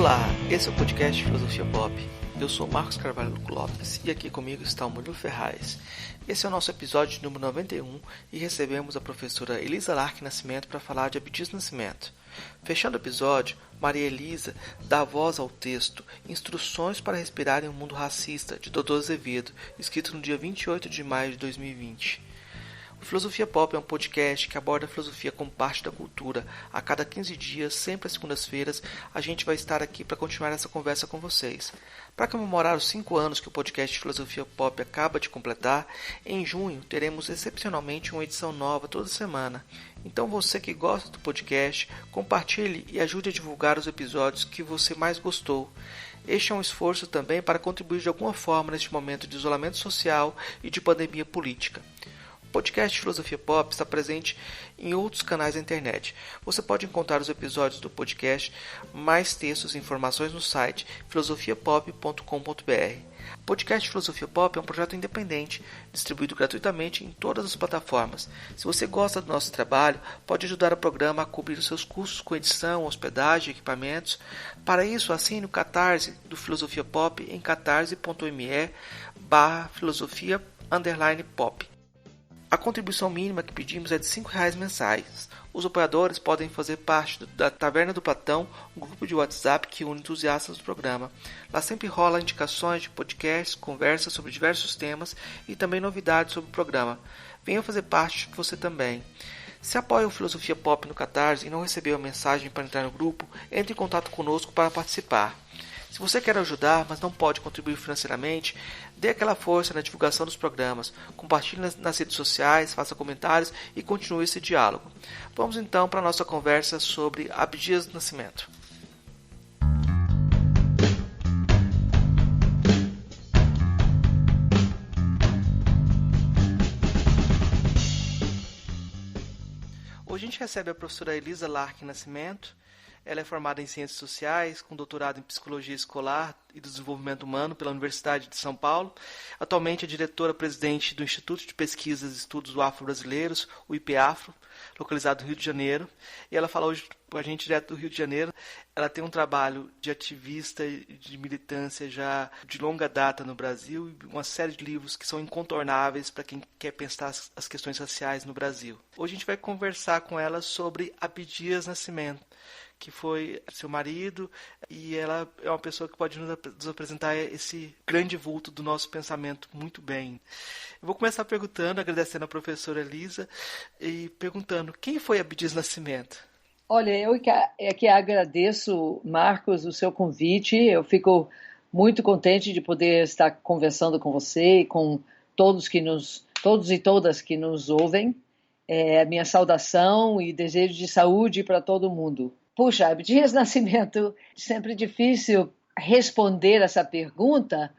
Olá, esse é o podcast Filosofia Pop. Eu sou Marcos Carvalho Lopes e aqui comigo está o Murilo Ferraz. Esse é o nosso episódio número 91 e recebemos a professora Elisa Lark Nascimento para falar de Abdias Nascimento. Fechando o episódio, Maria Elisa dá voz ao texto Instruções para Respirar em um Mundo Racista, de Dodô Azevedo, escrito no dia 28 de maio de 2020. O Filosofia Pop é um podcast que aborda a filosofia como parte da cultura. A cada 15 dias, sempre às segundas-feiras, a gente vai estar aqui para continuar essa conversa com vocês. Para comemorar os 5 anos que o podcast Filosofia Pop acaba de completar, em junho teremos excepcionalmente uma edição nova toda semana. Então você que gosta do podcast, compartilhe e ajude a divulgar os episódios que você mais gostou. Este é um esforço também para contribuir de alguma forma neste momento de isolamento social e de pandemia política. O podcast Filosofia Pop está presente em outros canais da internet. Você pode encontrar os episódios do podcast, mais textos e informações no site filosofiapop.com.br. O podcast Filosofia Pop é um projeto independente, distribuído gratuitamente em todas as plataformas. Se você gosta do nosso trabalho, pode ajudar o programa a cobrir os seus custos com edição, hospedagem e equipamentos. Para isso, assine o Catarse do Filosofia Pop em catarse.me/filosofia_pop. A contribuição mínima que pedimos é de R$5 mensais. Os apoiadores podem fazer parte da Taverna do Platão, um grupo de WhatsApp que une entusiastas do programa. Lá sempre rola indicações de podcasts, conversas sobre diversos temas e também novidades sobre o programa. Venha fazer parte você também. Se apoia o Filosofia Pop no Catarse e não recebeu a mensagem para entrar no grupo, entre em contato conosco para participar. Se você quer ajudar, mas não pode contribuir financeiramente, dê aquela força na divulgação dos programas, compartilhe nas redes sociais, faça comentários e continue esse diálogo. Vamos então para a nossa conversa sobre Abdias Nascimento. Hoje a gente recebe a professora Elisa Lark Nascimento. Ela é formada em Ciências Sociais, com doutorado em Psicologia Escolar e do Desenvolvimento Humano pela Universidade de São Paulo. Atualmente é diretora-presidente do Instituto de Pesquisas e Estudos Afro-Brasileiros, o IPAfro, localizado no Rio de Janeiro. E ela fala hoje com a gente direto do Rio de Janeiro. Ela tem um trabalho de ativista e de militância já de longa data no Brasil e uma série de livros que são incontornáveis para quem quer pensar as questões raciais no Brasil. Hoje a gente vai conversar com ela sobre Abdias Nascimento, que foi seu marido, e ela é uma pessoa que pode nos apresentar esse grande vulto do nosso pensamento muito bem. Eu vou começar perguntando, agradecendo a professora Elisa, e perguntando, quem foi Abdias Nascimento? Olha, eu que agradeço, Marcos, o seu convite. Eu fico muito contente de poder estar conversando com você e com todos e todas que nos ouvem. Minha saudação e desejo de saúde para todo mundo. Puxa, Abdias Nascimento, sempre difícil responder essa pergunta,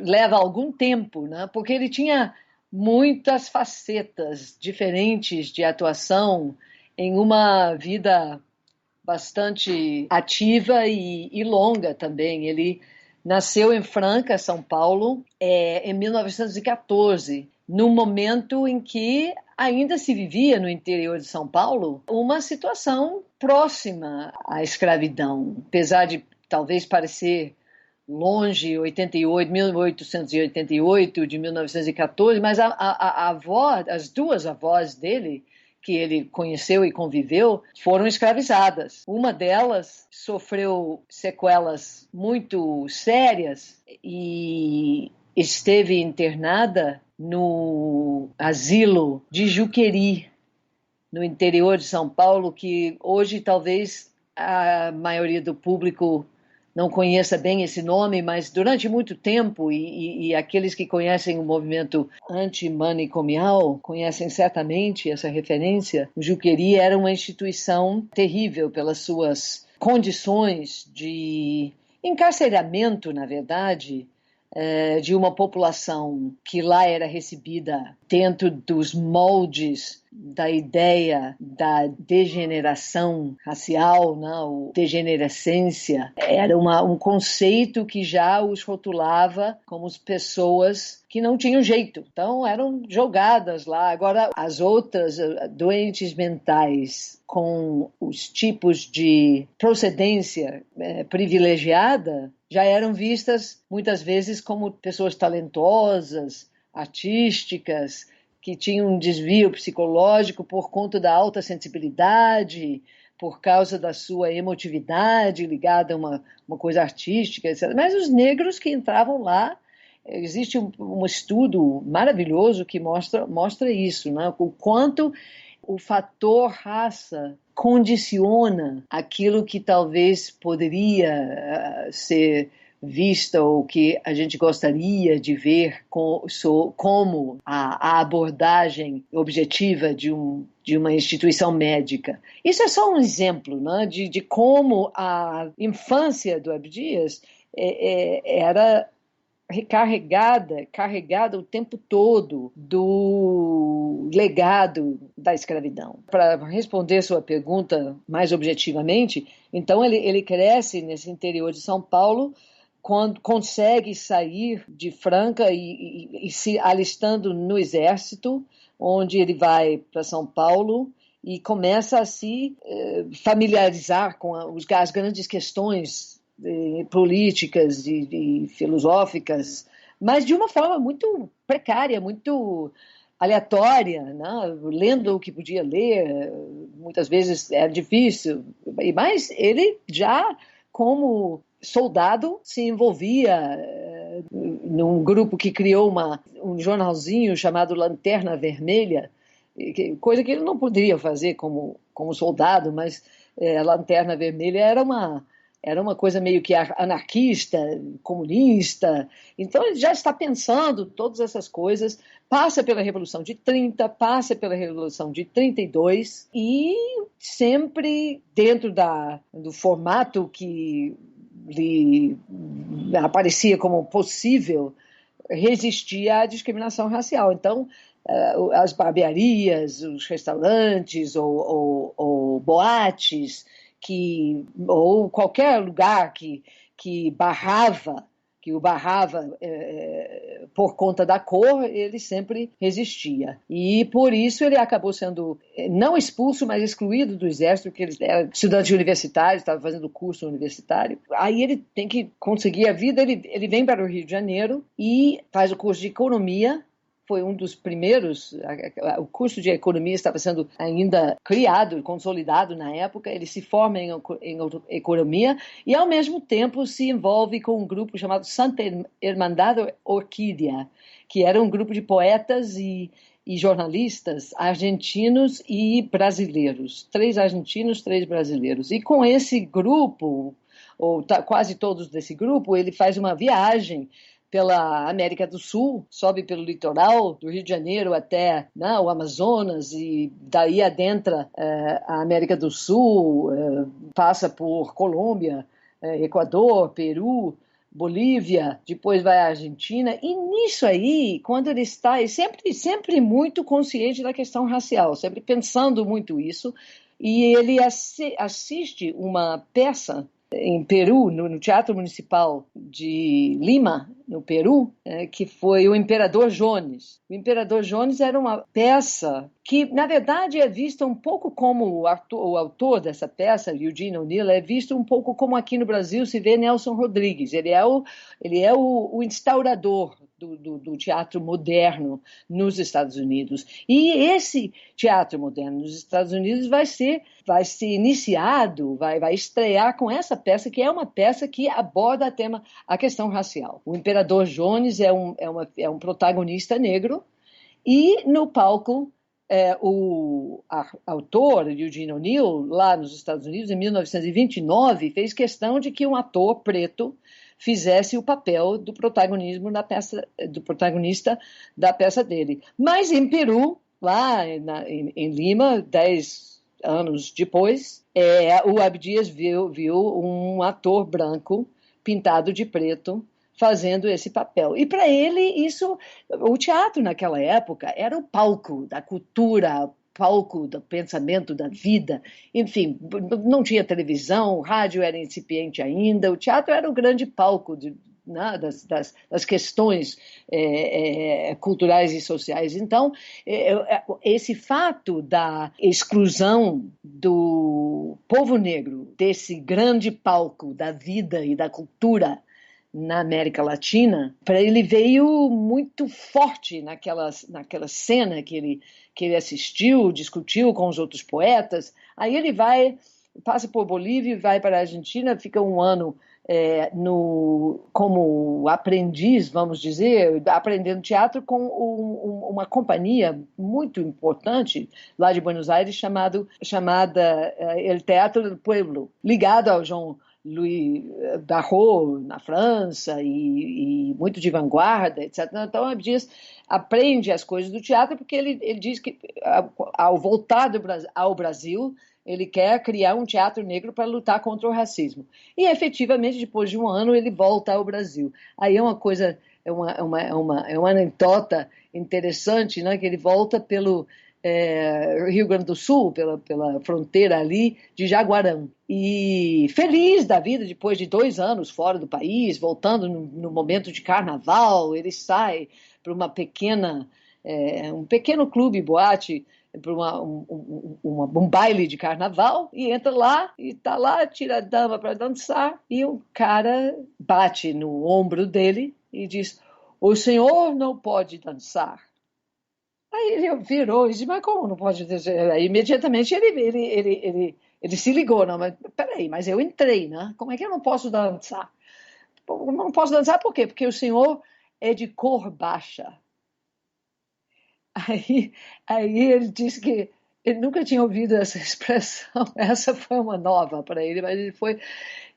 leva algum tempo, né? Porque ele tinha muitas facetas diferentes de atuação em uma vida bastante ativa e longa também. Ele nasceu em Franca, São Paulo, em 1914, no momento em que ainda se vivia no interior de São Paulo uma situação próxima à escravidão, apesar de talvez parecer longe, 1888 de 1914, mas as duas avós dele, que ele conheceu e conviveu, foram escravizadas. Uma delas sofreu sequelas muito sérias e esteve internada no asilo de Juqueri, no interior de São Paulo, que hoje talvez a maioria do público não conheça bem esse nome, mas durante muito tempo, e aqueles que conhecem o movimento antimanicomial conhecem certamente essa referência, o Juqueri era uma instituição terrível pelas suas condições de encarceramento, na verdade, de uma população que lá era recebida dentro dos moldes da ideia da degeneração racial, né? Degenerescência, era um conceito que já os rotulava como pessoas que não tinham jeito, então eram jogadas lá. Agora, as outras doentes mentais com os tipos de procedência privilegiada já eram vistas muitas vezes como pessoas talentosas, artísticas, que tinham um desvio psicológico por conta da alta sensibilidade, por causa da sua emotividade ligada a uma coisa artística, etc. Mas os negros que entravam lá, existe um estudo maravilhoso que mostra isso, né? O quanto o fator raça condiciona aquilo que talvez poderia ser vista ou que a gente gostaria de ver como a abordagem objetiva de uma instituição médica. Isso é só um exemplo, né, de como a infância do Abdias era carregada o tempo todo do legado da escravidão. Para responder sua pergunta mais objetivamente, então ele cresce nesse interior de São Paulo, quando consegue sair de Franca e se alistando no exército, onde ele vai para São Paulo e começa a se familiarizar com as grandes questões políticas e filosóficas, mas de uma forma muito precária, muito aleatória, né? Lendo o que podia ler, muitas vezes era difícil, mas ele já, como soldado, se envolvia num grupo que criou um jornalzinho chamado Lanterna Vermelha, coisa que ele não poderia fazer como soldado, mas a Lanterna Vermelha era uma coisa meio que anarquista, comunista. Então ele já está pensando todas essas coisas, passa pela Revolução de 30, passa pela Revolução de 32 e sempre dentro do formato que lhe aparecia como possível, resistia à discriminação racial. Então, as barbearias, os restaurantes ou boates, ou qualquer lugar que o barrava por conta da cor, ele sempre resistia. E por isso ele acabou sendo não expulso, mas excluído do exército, porque ele era estudante universitário, estava fazendo curso universitário. Aí ele tem que conseguir a vida, ele vem para o Rio de Janeiro e faz o curso de economia. Foi um dos primeiros, o curso de economia estava sendo ainda criado, consolidado na época, ele se forma em economia e, ao mesmo tempo, se envolve com um grupo chamado Santa Hermandad Orquídea, que era um grupo de poetas e jornalistas argentinos e brasileiros, 3 argentinos, 3 brasileiros. E com esse grupo, ou quase todos desse grupo, ele faz uma viagem pela América do Sul, sobe pelo litoral do Rio de Janeiro até o Amazonas e daí adentra a América do Sul, passa por Colômbia, Equador, Peru, Bolívia, depois vai à Argentina, e nisso aí, quando ele está sempre muito consciente da questão racial, sempre pensando muito isso, e ele assiste uma peça em Peru, no Teatro Municipal de Lima, no Peru, que foi o Imperador Jones. O Imperador Jones era uma peça que, na verdade, é vista um pouco como o autor dessa peça, Eugene O'Neill, é visto um pouco como aqui no Brasil se vê Nelson Rodrigues. Ele é o instaurador do teatro moderno nos Estados Unidos. E esse teatro moderno nos Estados Unidos vai ser iniciado, vai estrear com essa peça, que é uma peça que aborda a questão racial. O Imperador Jones é um protagonista negro e no palco o autor, Eugene O'Neill, lá nos Estados Unidos, em 1929, fez questão de que um ator preto fizesse o papel do protagonista da peça dele. Mas em Peru, lá em Lima, 10 anos depois, o Abdias viu um ator branco pintado de preto fazendo esse papel. E para ele, o teatro naquela época era o palco da cultura, palco do pensamento, da vida. Enfim, não tinha televisão, o rádio era incipiente ainda, o teatro era o grande palco né, das questões culturais e sociais. Então, esse fato da exclusão do povo negro desse grande palco da vida e da cultura na América Latina, para ele veio muito forte naquela cena que ele assistiu, discutiu com os outros poetas. Aí ele passa por Bolívia e vai para a Argentina, fica um ano como aprendiz, vamos dizer, aprendendo teatro com uma companhia muito importante lá de Buenos Aires chamada El Teatro del Pueblo, ligado ao Jean-Louis Barrault na França e muito de vanguarda, etc. Então, Abdias aprende as coisas do teatro porque ele diz que, ao voltar ao Brasil, ele quer criar um teatro negro para lutar contra o racismo. E, efetivamente, depois de um ano, ele volta ao Brasil. Aí é uma coisa, é uma anedota interessante, né, que ele volta pelo Rio Grande do Sul, pela fronteira ali de Jaguarão. E feliz da vida, depois de 2 anos fora do país, voltando no momento de carnaval, ele sai para um pequeno clube, boate, para um baile de carnaval, e entra lá, e está lá, tira a dama para dançar, e um cara bate no ombro dele e diz: "O senhor não pode dançar." Aí ele virou e disse: "Mas como não pode dançar?" Aí, imediatamente ele se ligou: "Não, mas peraí, mas eu entrei, né? Como é que eu não posso dançar?" "Não posso dançar por quê? Porque o senhor é de cor baixa." Aí ele disse que ele nunca tinha ouvido essa expressão, essa foi uma nova para ele, mas ele foi,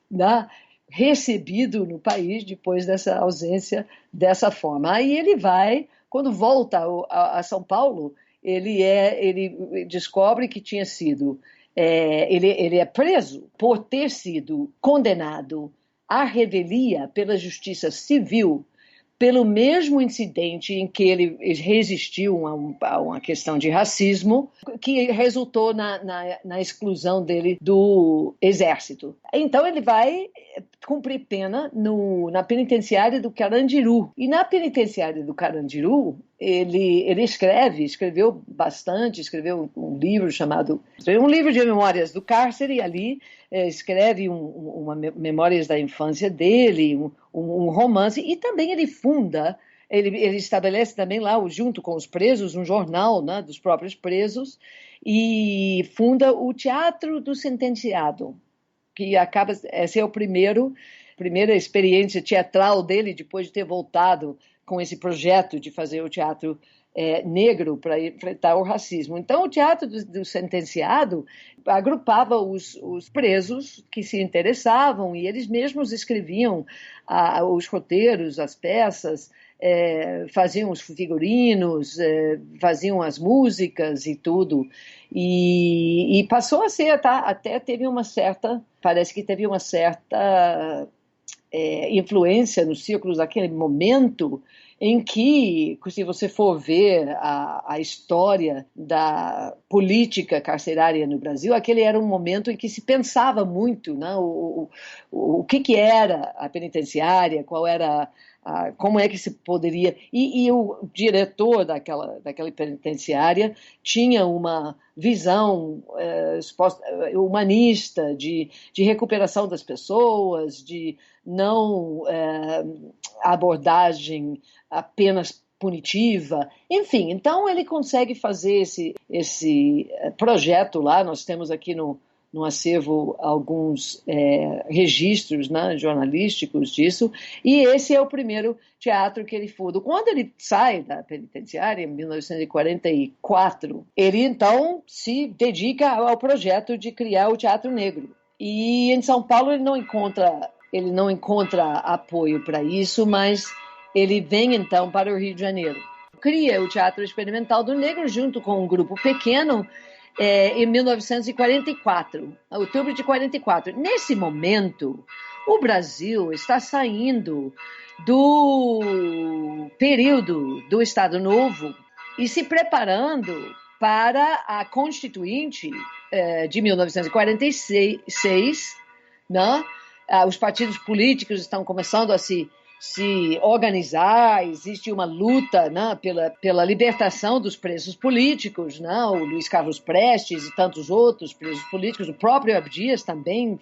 né, recebido no país depois dessa ausência dessa forma. Aí ele quando volta a São Paulo, ele descobre que tinha sido, ele é preso por ter sido condenado à revelia pela Justiça Civil pelo mesmo incidente em que ele resistiu a uma questão de racismo, que resultou na exclusão dele do exército. Então ele vai cumprir pena na penitenciária do Carandiru. E na penitenciária do Carandiru, ele escreveu bastante, escreveu um livro de memórias do cárcere, e ali escreve uma memórias da infância dele, um romance, e também ele estabelece também lá, junto com os presos, um jornal, né, dos próprios presos, e funda o Teatro do Sentenciado, que essa é a primeira experiência teatral dele, depois de ter voltado com esse projeto de fazer o teatro negro para enfrentar o racismo. Então, o Teatro do Sentenciado agrupava os presos que se interessavam, e eles mesmos escreviam os roteiros, as peças, faziam os figurinos, faziam as músicas e tudo. E passou a ser, até parece que teve uma certa influência nos círculos daquele momento, em que, se você for ver a história da política carcerária no Brasil, aquele era um momento em que se pensava muito, né, o que era a penitenciária, como é que se poderia... E o diretor daquela penitenciária tinha uma visão humanista de recuperação das pessoas, de não abordagem apenas punitiva, enfim. Então ele consegue fazer esse projeto lá. Nós temos aqui no acervo alguns registros, né, jornalísticos disso, e esse é o primeiro teatro que ele funda. Quando ele sai da penitenciária, em 1944, ele então se dedica ao projeto de criar o Teatro Negro. E em São Paulo ele não encontra apoio para isso, mas ele vem então para o Rio de Janeiro. Cria o Teatro Experimental do Negro junto com um grupo pequeno em 1944, outubro de 44. Nesse momento, o Brasil está saindo do período do Estado Novo e se preparando para a Constituinte de 1946, né? Os partidos políticos estão começando a se se organizar, existe uma luta, né, pela libertação dos presos políticos, né, o Luiz Carlos Prestes e tantos outros presos políticos, o próprio Abdias também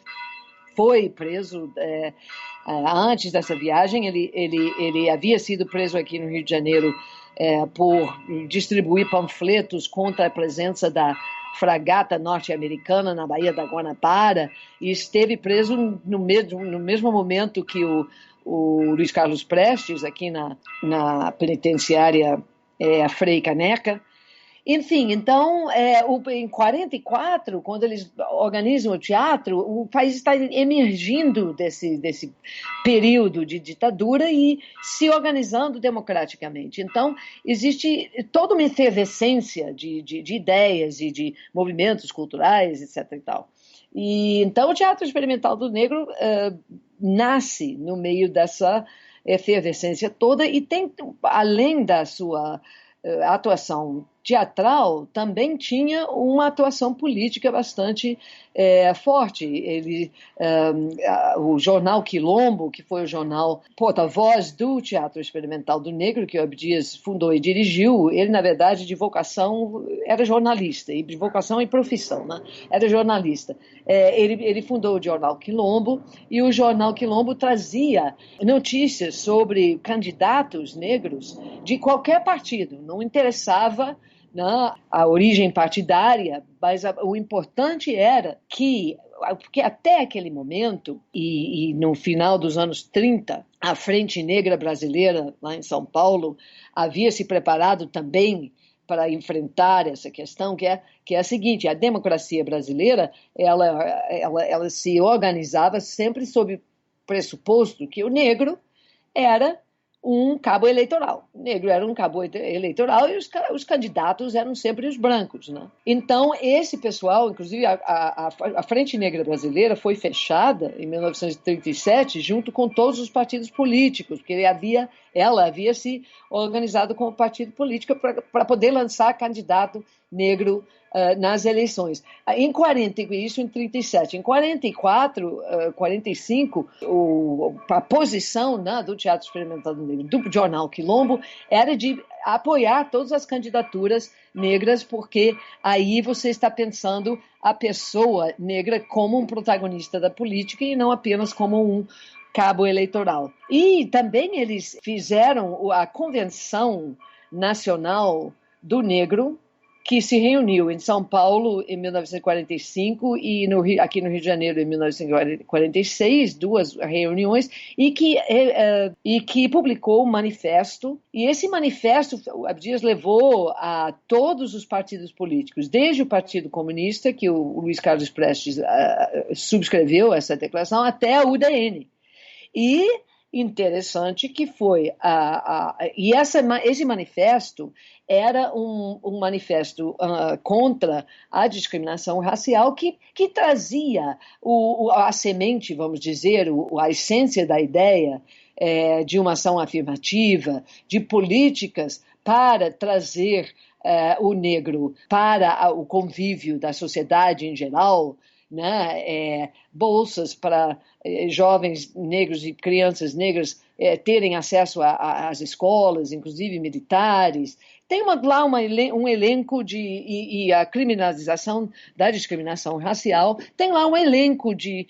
foi preso antes dessa viagem. Ele havia sido preso aqui no Rio de Janeiro por distribuir panfletos contra a presença da fragata norte-americana na Baía da Guanabara, e esteve preso no mesmo momento que o Luiz Carlos Prestes, aqui na penitenciária Frei Caneca. Enfim, então, em 44, quando eles organizam o teatro, o país está emergindo desse período de ditadura e se organizando democraticamente. Então, existe toda uma efervescência de ideias e de movimentos culturais, etc. e tal. E, então, o Teatro Experimental do Negro nasce no meio dessa efervescência toda e tem, além da sua atuação teatral, também tinha uma atuação política bastante forte. O jornal Quilombo, que foi o jornal porta-voz do Teatro Experimental do Negro, que o Abdias fundou e dirigiu, ele, na verdade, de vocação era jornalista, e de vocação e profissão, né? Era jornalista. Ele fundou o jornal Quilombo, e o jornal Quilombo trazia notícias sobre candidatos negros de qualquer partido, não interessava a origem partidária, mas o importante era porque até aquele momento, e no final dos anos 30, a Frente Negra Brasileira, lá em São Paulo, havia se preparado também para enfrentar essa questão, que é a seguinte: a democracia brasileira ela se organizava sempre sob o pressuposto que o negro era um cabo eleitoral. O negro era um cabo eleitoral e os candidatos eram sempre os brancos, né? Então, esse pessoal, inclusive a Frente Negra Brasileira foi fechada em 1937 junto com todos os partidos políticos, porque ela havia se organizado como partido político para poder lançar candidato negro nas eleições. Isso em 37. Em 44, 45, a posição, né, do Teatro Experimental do Negro, do jornal Quilombo, era de apoiar todas as candidaturas negras, porque aí você está pensando a pessoa negra como um protagonista da política e não apenas como um cabo eleitoral. E também eles fizeram a Convenção Nacional do Negro, que se reuniu em São Paulo em 1945 e aqui no Rio de Janeiro em 1946, duas reuniões, e que publicou um manifesto. E esse manifesto, o Abdias levou a todos os partidos políticos, desde o Partido Comunista, que o Luiz Carlos Prestes subscreveu essa declaração, até a UDN. E interessante que foi esse manifesto era um manifesto contra a discriminação racial que trazia a semente, vamos dizer, a essência da ideia de uma ação afirmativa, de políticas para trazer o negro para o convívio da sociedade em geral, né? Bolsas para jovens negros e crianças negras terem acesso às escolas, inclusive militares. Tem lá um elenco e a criminalização da discriminação racial, tem lá um elenco de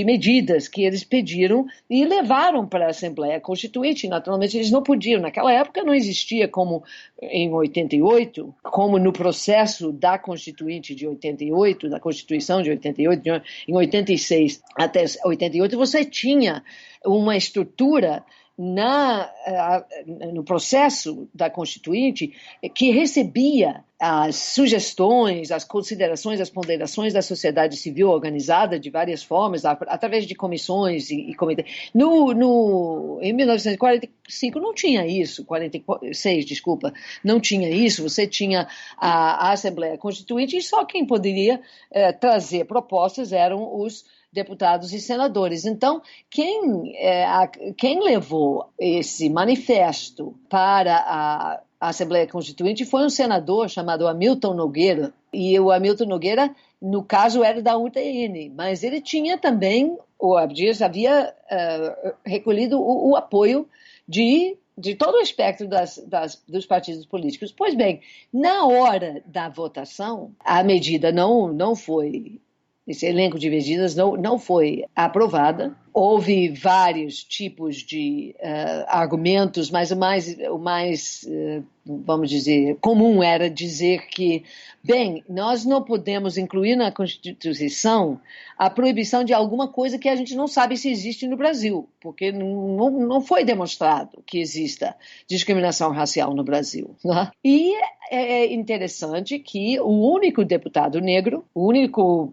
medidas que eles pediram e levaram para a Assembleia Constituinte. Naturalmente, eles não podiam. Naquela época não existia, como em 88, como no processo da Constituinte de 88, da Constituição de 88, em 86 até 88, você tinha uma estrutura no processo da Constituinte que recebia as sugestões, as considerações, as ponderações da sociedade civil organizada de várias formas, através de comissões e comitês. Em 1945 não tinha isso, 46, desculpa, não tinha isso. Você tinha a Assembleia Constituinte e só quem poderia trazer propostas eram os deputados e senadores. Então, quem levou esse manifesto para a Assembleia Constituinte foi um senador chamado Hamilton Nogueira, e o Hamilton Nogueira, no caso, era da UDN, mas ele tinha também o Abdias havia recolhido o apoio de todo o espectro dos partidos políticos. Pois bem, na hora da votação, a medida não foi, esse elenco de medidas não foi aprovada. Houve vários tipos de argumentos, mas o mais vamos dizer, comum era dizer que, bem, nós não podemos incluir na Constituição a proibição de alguma coisa que a gente não sabe se existe no Brasil, porque não foi demonstrado que exista discriminação racial no Brasil. Né? E é interessante que o único deputado negro, o único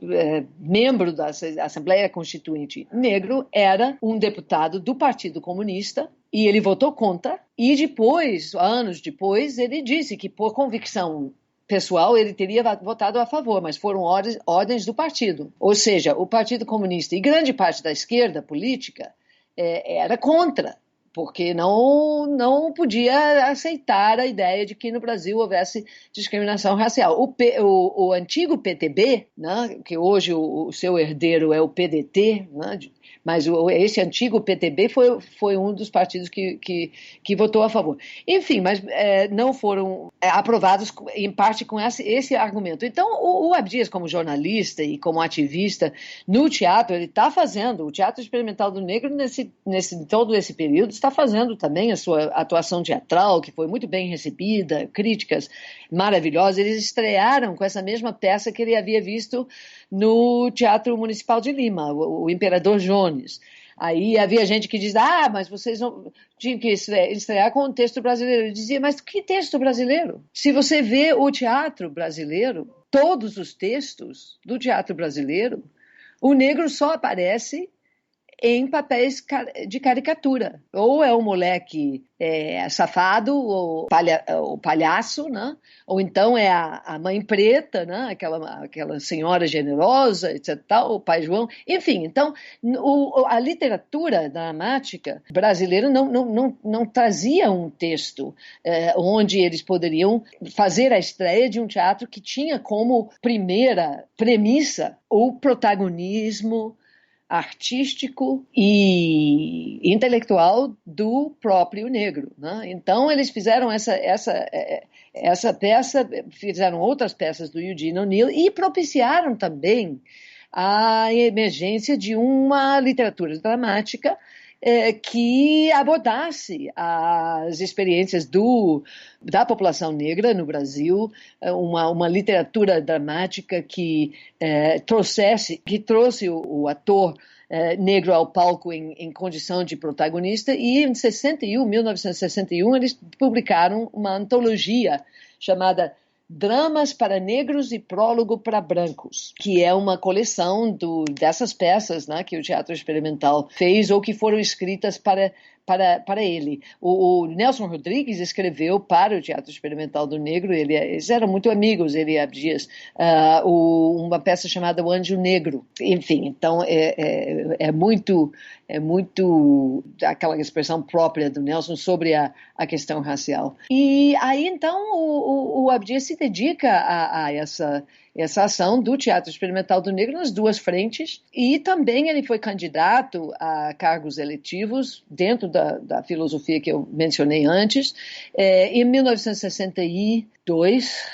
membro da Assembleia Constituinte negro, era um deputado do Partido Comunista, e ele votou contra, e depois, anos depois, ele disse que por convicção pessoal ele teria votado a favor, mas foram ordens do partido. Ou seja, o Partido Comunista e grande parte da esquerda política era contra, porque não podia aceitar a ideia de que no Brasil houvesse discriminação racial. O antigo PTB, né, que hoje o seu herdeiro é o PDT, né, mas esse antigo PTB foi um dos partidos que votou a favor. Enfim, mas não foram aprovados em parte com esse argumento. Então, o Abdias, como jornalista e como ativista no teatro, ele está fazendo, o Teatro Experimental do Negro, todo esse período, está fazendo também a sua atuação teatral, que foi muito bem recebida, críticas maravilhosas. Eles estrearam com essa mesma peça que ele havia visto no Teatro Municipal de Lima, o Imperador Jones. Aí havia gente que diz, mas vocês não tinham que estrear com o texto brasileiro. Eu dizia, mas que texto brasileiro? Se você vê o teatro brasileiro, todos os textos do teatro brasileiro, o negro só aparece em papéis de caricatura. Ou é o moleque safado, ou palhaço, né? Ou então é a mãe preta, né? aquela senhora generosa, etc. O pai João. Enfim, então, a literatura dramática brasileira não trazia um texto onde eles poderiam fazer a estreia de um teatro que tinha como primeira premissa o protagonismo artístico e intelectual do próprio negro. Né? Então, eles fizeram essa peça, fizeram outras peças do Eugene O'Neill e propiciaram também a emergência de uma literatura dramática que abordasse as experiências da população negra no Brasil, uma literatura dramática que trouxe o ator negro ao palco em condição de protagonista, e em 1961, eles publicaram uma antologia chamada Dramas para Negros e Prólogo para Brancos, que é uma coleção dessas peças, né, que o Teatro Experimental fez ou que foram escritas para ele. O Nelson Rodrigues escreveu para o Teatro Experimental do Negro, eles eram muito amigos, ele e Abdias, uma peça chamada O Anjo Negro. Enfim, então é muito aquela expressão própria do Nelson sobre a questão racial. E aí, então, o Abdias se dedica a essa ação do Teatro Experimental do Negro nas duas frentes, e também ele foi candidato a cargos eletivos dentro da filosofia que eu mencionei antes. Em 1962,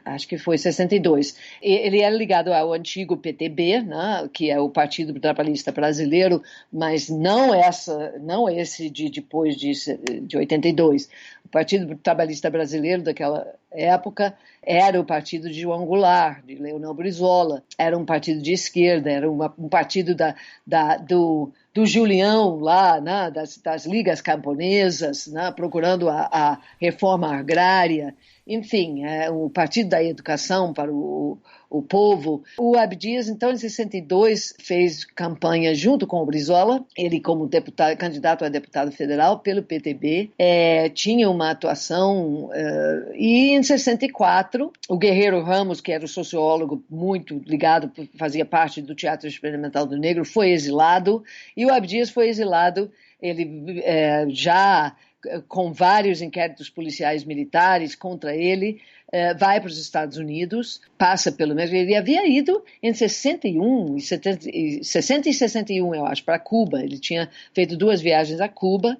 acho que foi 62, ele era ligado ao antigo PTB, né, que é o Partido Trabalhista Brasileiro, mas não esse de depois de 82. O Partido Trabalhista Brasileiro daquela época era o partido de João Goulart, de Leonel Brizola, era um partido de esquerda, era um partido do Julião lá, né, das ligas camponesas, né, procurando a reforma agrária, enfim, o partido da educação para o povo. O Abdias, então, em 62, fez campanha junto com o Brizola, ele como candidato a deputado federal pelo PTB, tinha uma atuação, e em 64, o Guerreiro Ramos, que era o sociólogo muito ligado, fazia parte do Teatro Experimental do Negro, foi exilado, e o Abdias foi exilado, ele já com vários inquéritos policiais militares contra ele, vai para os Estados Unidos, passa pelo México. Ele havia ido em 61, 60 e 61, eu acho, para Cuba. Ele tinha feito 2 viagens a Cuba,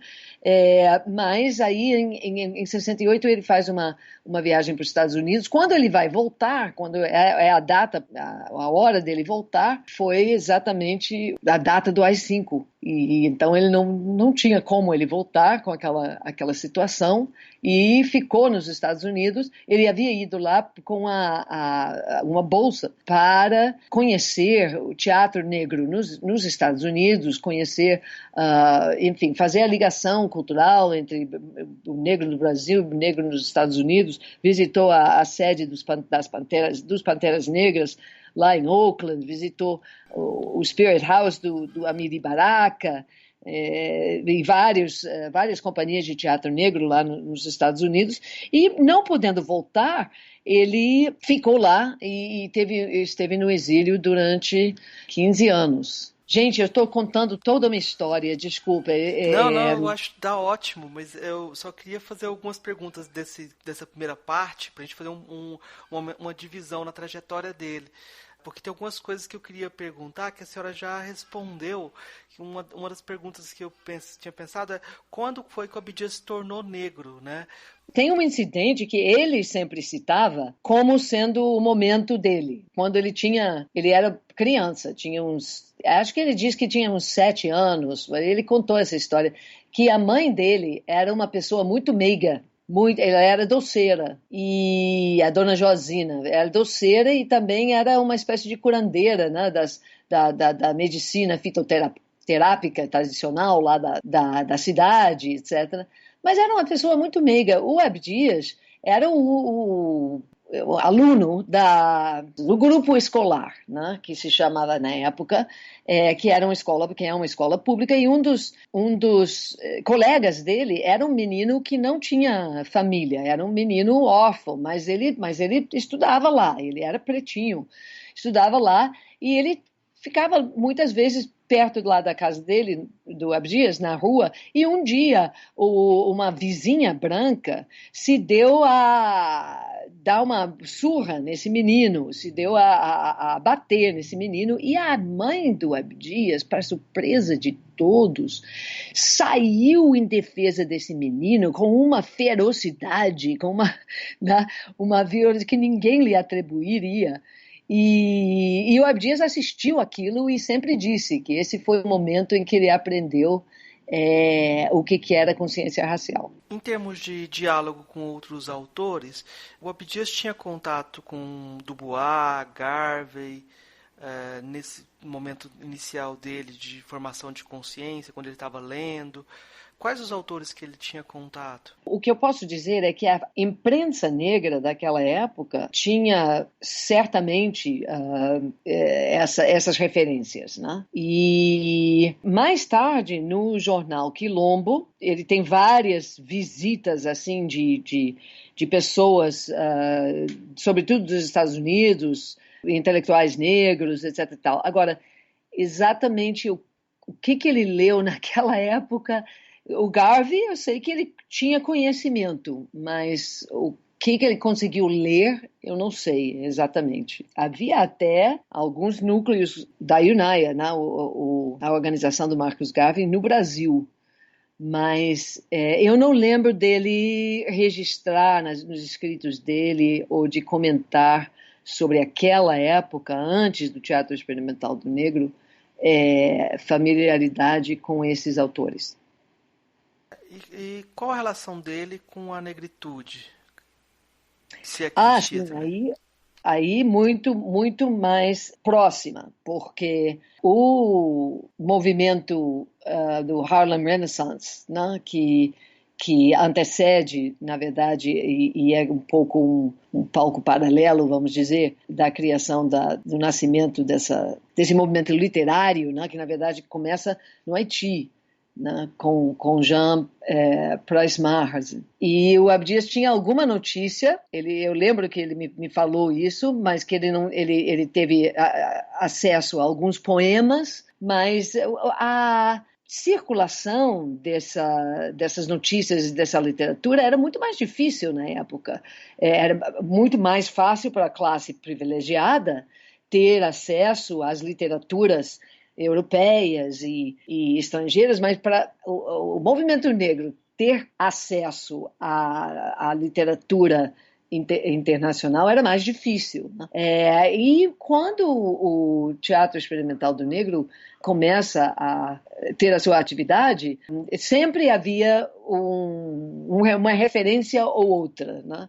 mas aí em 68 ele faz uma viagem para os Estados Unidos. Quando ele vai voltar, quando é a data, a hora dele voltar, foi exatamente a data do AI-5. E então ele não tinha como ele voltar com aquela situação e ficou nos Estados Unidos. Ele havia ido lá com uma bolsa para conhecer o teatro negro nos Estados Unidos, conhecer, enfim, fazer a ligação cultural entre o negro do Brasil e o negro nos Estados Unidos. Visitou a sede dos Panteras Negras lá em Oakland, visitou o Spirit House do Amiri Baraka, e várias companhias de teatro negro lá nos Estados Unidos, e não podendo voltar, ele ficou lá e esteve no exílio durante 15 anos. Gente, eu estou contando toda uma história, desculpa. Não, eu acho que dá ótimo, mas eu só queria fazer algumas perguntas dessa primeira parte, para a gente fazer uma divisão na trajetória dele. Porque tem algumas coisas que eu queria perguntar que a senhora já respondeu. Uma das perguntas que eu tinha pensado é quando foi que o Abdias se tornou negro, né? Tem um incidente que ele sempre citava como sendo o momento dele. Quando ele era criança, acho que ele disse que tinha uns 7 anos, ele contou essa história, que a mãe dele era uma pessoa muito meiga. Ela era doceira, e a dona Josina era doceira e também era uma espécie de curandeira, né, da medicina fitoterápica tradicional lá da cidade, etc. Mas era uma pessoa muito meiga. O Abdias era o aluno do grupo escolar, né, que se chamava na época, que é uma escola pública, e um dos colegas dele era um menino que não tinha família, era um menino órfão, mas ele estudava lá, ele era pretinho, estudava lá, e ele ficava muitas vezes perto lá da casa dele, do Abdias, na rua, e um dia uma vizinha branca se deu a dar uma surra nesse menino, se deu a bater nesse menino, e a mãe do Abdias, para surpresa de todos, saiu em defesa desse menino com uma ferocidade, com uma violência que ninguém lhe atribuiria. E o Abdias assistiu aquilo e sempre disse que esse foi o momento em que ele aprendeu o que era consciência racial. Em termos de diálogo com outros autores, o Abdias tinha contato com Dubois, Garvey, nesse momento inicial dele de formação de consciência, quando ele estava lendo. Quais os autores que ele tinha contato? O que eu posso dizer é que a imprensa negra daquela época tinha certamente essas referências, né? E mais tarde, no jornal Quilombo, ele tem várias visitas assim de pessoas, sobretudo dos Estados Unidos, intelectuais negros, etc. e tal. Agora, exatamente o que ele leu naquela época. O Garvey, eu sei que ele tinha conhecimento, mas o que ele conseguiu ler, eu não sei exatamente. Havia até alguns núcleos da UNAIA, né, a organização do Marcus Garvey, no Brasil, mas eu não lembro dele registrar nos escritos dele ou de comentar sobre aquela época, antes do Teatro Experimental do Negro, familiaridade com esses autores. E qual a relação dele com a negritude? Se é que existia, sim, aí muito, muito mais próxima, porque o movimento do Harlem Renaissance, né, que antecede, na verdade, e é um pouco um palco paralelo, vamos dizer, da criação do nascimento desse movimento literário, né, que na verdade começa no Haiti, né, com Jean Price Mahers. E o Abdias tinha alguma notícia, eu lembro que ele me falou isso, mas que ele teve acesso a alguns poemas, mas circulação dessas notícias, dessa literatura, era muito mais difícil na época. Era muito mais fácil para a classe privilegiada ter acesso às literaturas europeias e estrangeiras, mas para o movimento negro ter acesso à literatura internacional era mais difícil, né? E quando o Teatro Experimental do Negro começa a ter a sua atividade, sempre havia uma referência ou outra, né?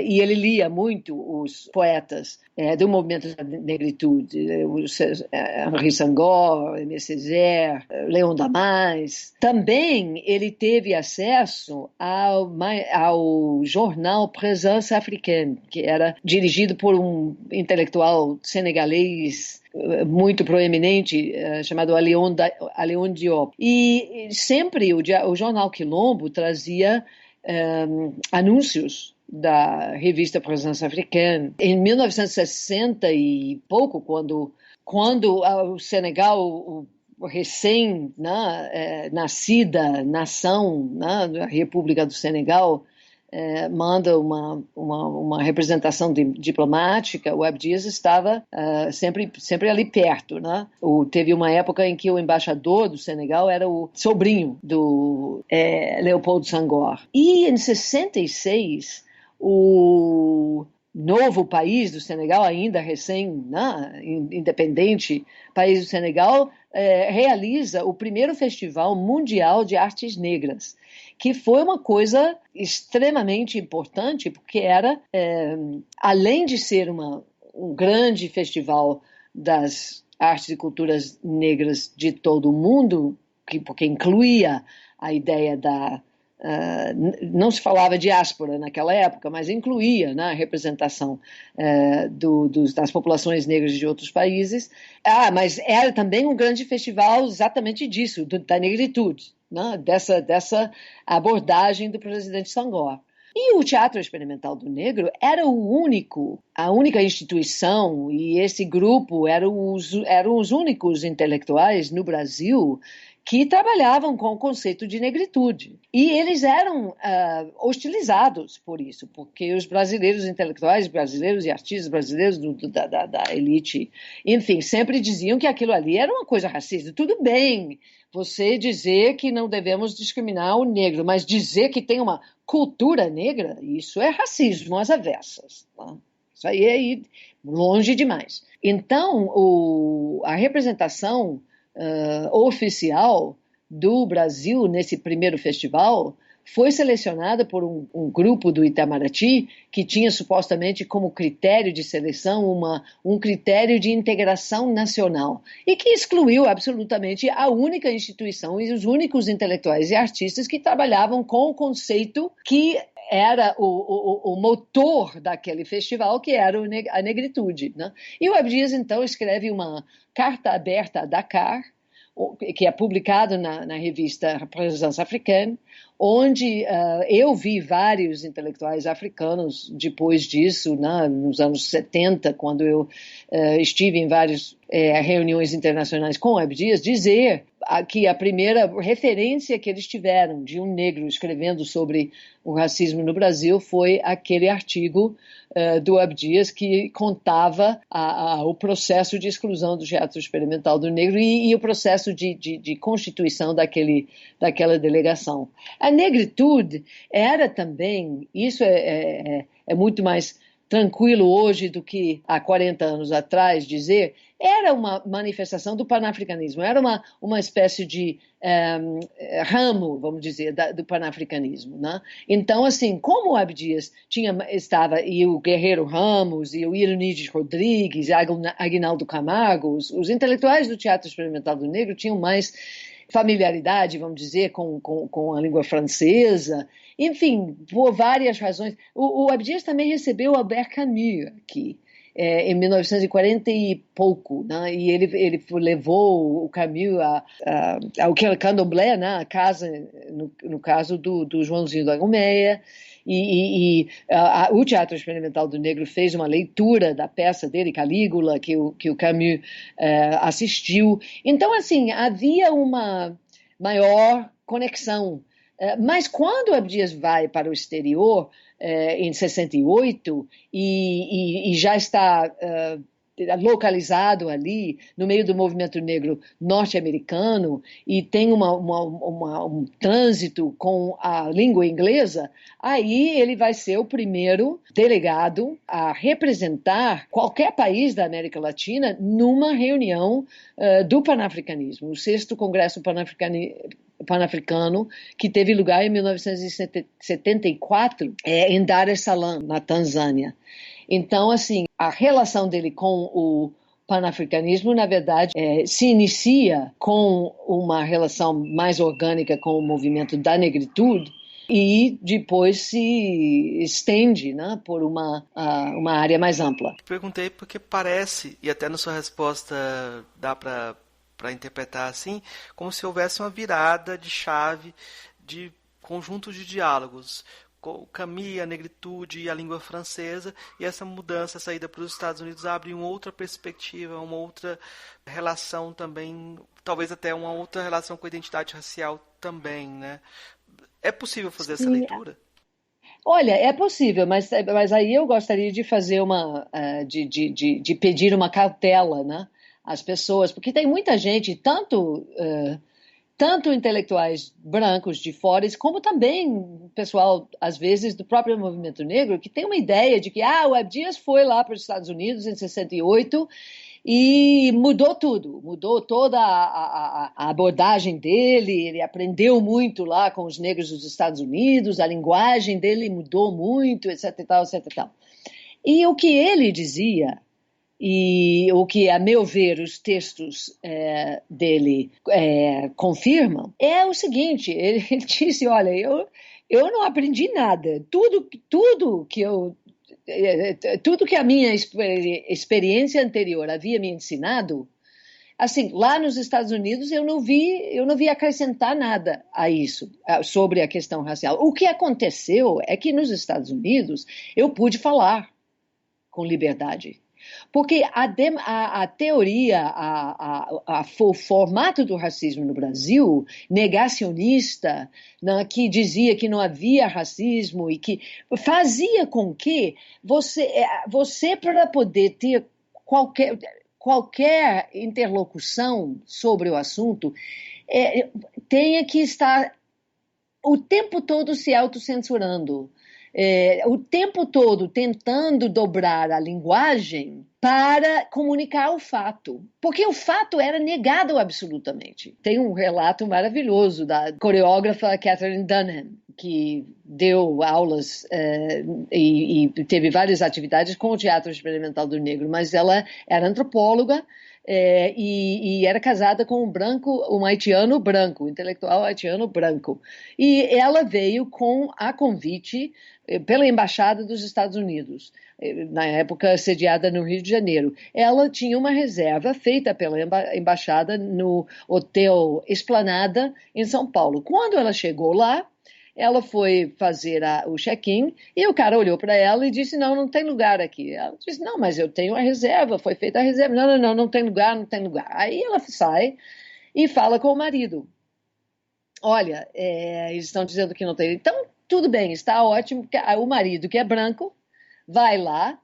E ele lia muito os poetas do movimento da negritude, Henri Senghor, Aimé Césaire, Léon Damas. Também ele teve acesso ao jornal Présence Africaine, que era dirigido por um intelectual senegalês muito proeminente, chamado Aléon Diop. E sempre o jornal Quilombo trazia anúncios da revista Présence Africaine. Em 1960 e pouco, quando o Senegal, recém-nascida nação, a República do Senegal, manda uma representação diplomática, o Abdias estava sempre ali perto, né? Teve uma época em que o embaixador do Senegal era o sobrinho do Leopoldo Senghor. E em 66, o novo país do Senegal, ainda independente, país do Senegal, realiza o primeiro Festival Mundial de Artes Negras, que foi uma coisa extremamente importante, porque era, além de ser um grande festival das artes e culturas negras de todo o mundo, porque incluía a ideia não se falava diáspora naquela época, mas incluía, né, a representação das populações negras de outros países. Mas era também um grande festival exatamente disso, da negritude, né, dessa abordagem do presidente Senghor. E o Teatro Experimental do Negro era a única instituição, e esse grupo eram os únicos intelectuais no Brasil que trabalhavam com o conceito de negritude. E eles eram hostilizados por isso, porque os brasileiros intelectuais brasileiros e artistas brasileiros da elite, enfim, sempre diziam que aquilo ali era uma coisa racista. Tudo bem você dizer que não devemos discriminar o negro, mas dizer que tem uma cultura negra, isso é racismo às avessas. Tá? Isso aí é ir longe demais. Então, a representação oficial do Brasil nesse primeiro festival foi selecionada por um grupo do Itamaraty que tinha supostamente como critério de seleção um critério de integração nacional e que excluiu absolutamente a única instituição e os únicos intelectuais e artistas que trabalhavam com o conceito que era o motor daquele festival, que era a negritude, né? E o Abdias, então, escreve uma carta aberta a Dakar, que é publicado na revista Présence Africaine, onde eu vi vários intelectuais africanos depois disso, né, nos anos 70, quando eu estive em várias reuniões internacionais com o Abdias, dizer que a primeira referência que eles tiveram de um negro escrevendo sobre o racismo no Brasil foi aquele artigo do Abdias que contava o processo de exclusão do Teatro Experimental do Negro e o processo de constituição daquela delegação. A negritude era também, isso é muito mais tranquilo hoje do que há 40 anos atrás dizer, era uma manifestação do panafricanismo, era uma espécie de ramo, vamos dizer, do panafricanismo, né? Então, assim, como o Abdias estava, e o Guerreiro Ramos, e o Ironides Rodrigues, e Aguinaldo Camargo, os intelectuais do Teatro Experimental do Negro tinham mais familiaridade, vamos dizer, com a língua francesa, enfim, por várias razões. O Abdias também recebeu Albert Camus aqui, em 1940 e pouco, né? E ele levou o Camus ao Candomblé, né? A casa, no caso do Joãozinho da Gomeia, O Teatro Experimental do Negro fez uma leitura da peça dele, Calígula, que o Camus assistiu. Então, assim, havia uma maior conexão. Mas quando Abdias vai para o exterior, em 68, e já está localizado ali no meio do movimento negro norte-americano e tem um trânsito com a língua inglesa, aí ele vai ser o primeiro delegado a representar qualquer país da América Latina numa reunião do panafricanismo, o 6º Congresso Panafricano, que teve lugar em 1974 em Dar es Salaam, na Tanzânia. Então, assim, a relação dele com o panafricanismo, na verdade, se inicia com uma relação mais orgânica com o movimento da negritude e depois se estende, né, por uma área mais ampla. Perguntei porque parece, e até na sua resposta dá para interpretar assim, como se houvesse uma virada de chave de conjuntos de diálogos. O Camus, a negritude e a língua francesa, e essa mudança, essa ida para os Estados Unidos abre uma outra perspectiva, uma outra relação também, talvez até uma outra relação com a identidade racial também, né? É possível fazer essa leitura? Olha, é possível, mas aí eu gostaria de fazer de pedir uma cautela, né, às pessoas, porque tem muita gente, tanto intelectuais brancos de fora, como também pessoal, às vezes, do próprio movimento negro, que tem uma ideia de que o Abdias foi lá para os Estados Unidos em 68 e mudou tudo, mudou toda a abordagem dele, ele aprendeu muito lá com os negros dos Estados Unidos, a linguagem dele mudou muito, etc e tal, etc e tal. E o que ele dizia, e o que, a meu ver, os textos dele confirmam, é o seguinte, ele disse, olha, eu não aprendi nada, tudo que a minha experiência anterior havia me ensinado, assim, lá nos Estados Unidos eu não vi acrescentar nada a isso, sobre a questão racial. O que aconteceu é que nos Estados Unidos eu pude falar com liberdade. Porque a teoria, o formato do racismo no Brasil, negacionista, né, que dizia que não havia racismo e que fazia com que você para poder ter qualquer interlocução sobre o assunto, tenha que estar o tempo todo se autocensurando. O tempo todo tentando dobrar a linguagem para comunicar o fato, porque o fato era negado absolutamente. Tem um relato maravilhoso da coreógrafa Catherine Dunham, que deu aulas e teve várias atividades com o Teatro Experimental do Negro, mas ela era antropóloga, e era casada com um haitiano branco, um intelectual haitiano branco. E ela veio a convite pela Embaixada dos Estados Unidos, na época sediada no Rio de Janeiro. Ela tinha uma reserva feita pela Embaixada no Hotel Esplanada, em São Paulo. Quando ela chegou lá, ela foi fazer o check-in e o cara olhou para ela e disse, não tem lugar aqui. Ela disse, não, mas eu tenho a reserva, foi feita a reserva. Não tem lugar, não tem lugar. Aí ela sai e fala com o marido. Olha, eles estão dizendo que não tem. Então, tudo bem, está ótimo. O marido, que é branco, vai lá,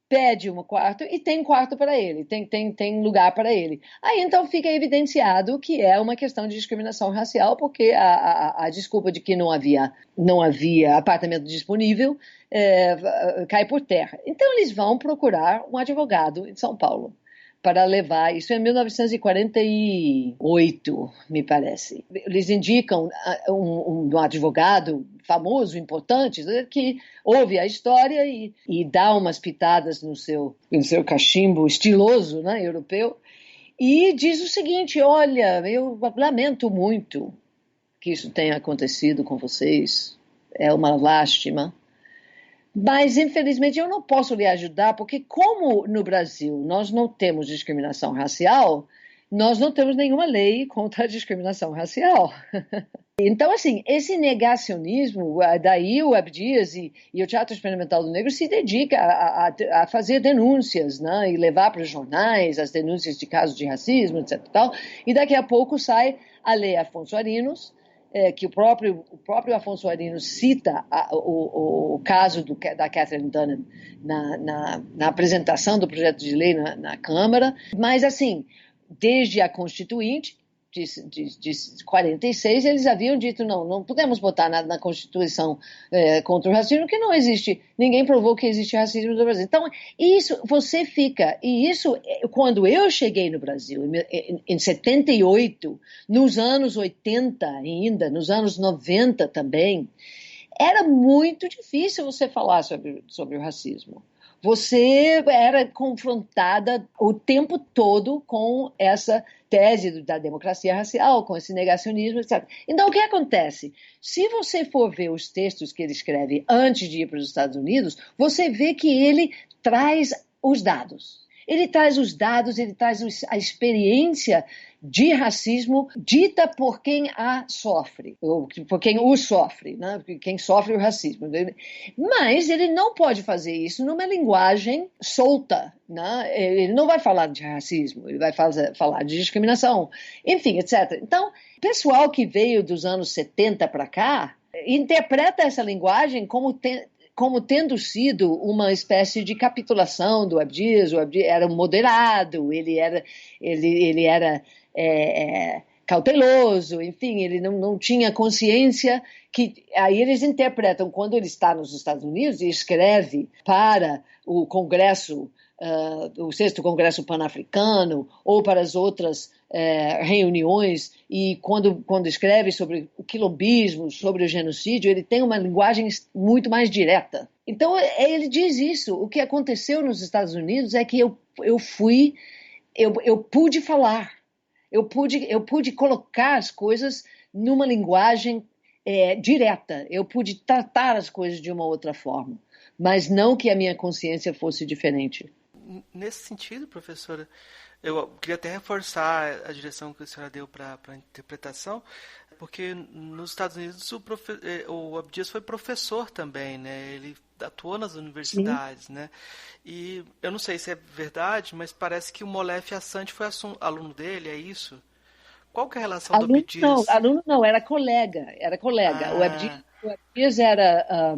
pede um quarto e tem quarto para ele, tem lugar para ele. Aí então fica evidenciado que é uma questão de discriminação racial, porque a desculpa de que não havia apartamento disponível cai por terra. Então eles vão procurar um advogado em São Paulo para levar, isso é 1948, me parece. Eles indicam um advogado famoso, importante, que ouve a história e dá umas pitadas no seu cachimbo estiloso, né, europeu, e diz o seguinte, olha, eu lamento muito que isso tenha acontecido com vocês, é uma lástima, mas, infelizmente, eu não posso lhe ajudar, porque como no Brasil nós não temos discriminação racial, nós não temos nenhuma lei contra a discriminação racial. Então, assim, esse negacionismo, daí o Abdias e o Teatro Experimental do Negro se dedica a fazer denúncias, né, e levar para os jornais as denúncias de casos de racismo, etc. E daqui a pouco sai a Lei Afonso Arinos, que o próprio Afonso Arinos cita o caso da Catherine Dunham na apresentação do projeto de lei na Câmara, mas assim, desde a Constituinte de 46, eles haviam dito, não podemos botar nada na Constituição contra o racismo, porque não existe, ninguém provou que existe racismo no Brasil. Então, isso, você fica, e isso, quando eu cheguei no Brasil, em 78, nos anos 80 ainda, nos anos 90 também, era muito difícil você falar sobre o racismo. Você era confrontada o tempo todo com essa tese da democracia racial, com esse negacionismo, etc. Então, o que acontece? Se você for ver os textos que ele escreve antes de ir para os Estados Unidos, você vê que ele traz os dados. Ele traz os dados, ele traz a experiência de racismo dita por quem a sofre, ou por quem o sofre, né? Quem sofre o racismo. Mas ele não pode fazer isso numa linguagem solta, né? Ele não vai falar de racismo, ele vai falar de discriminação, enfim, etc. Então, o pessoal que veio dos anos 70 para cá interpreta essa linguagem como tendo sido uma espécie de capitulação do Abdias. O Abdias era um moderado, ele era cauteloso, enfim, ele não tinha consciência que... Aí eles interpretam, quando ele está nos Estados Unidos e escreve para o Congresso, o Sexto Congresso Pan-Africano, ou para as outras reuniões, e quando escreve sobre o quilombismo, sobre o genocídio, ele tem uma linguagem muito mais direta. Então, ele diz isso. O que aconteceu nos Estados Unidos é que eu pude falar, eu pude colocar as coisas numa linguagem direta, eu pude tratar as coisas de uma outra forma, mas não que a minha consciência fosse diferente. Nesse sentido, professora, eu queria até reforçar a direção que a senhora deu para a interpretação, porque nos Estados Unidos o Abdias foi professor também, né? Ele atuou nas universidades, né? E eu não sei se é verdade, mas parece que o Molefe Assante foi aluno dele, é isso? Qual que é a relação do Abdias? Aluno não, era colega. Ah. O Abdias era,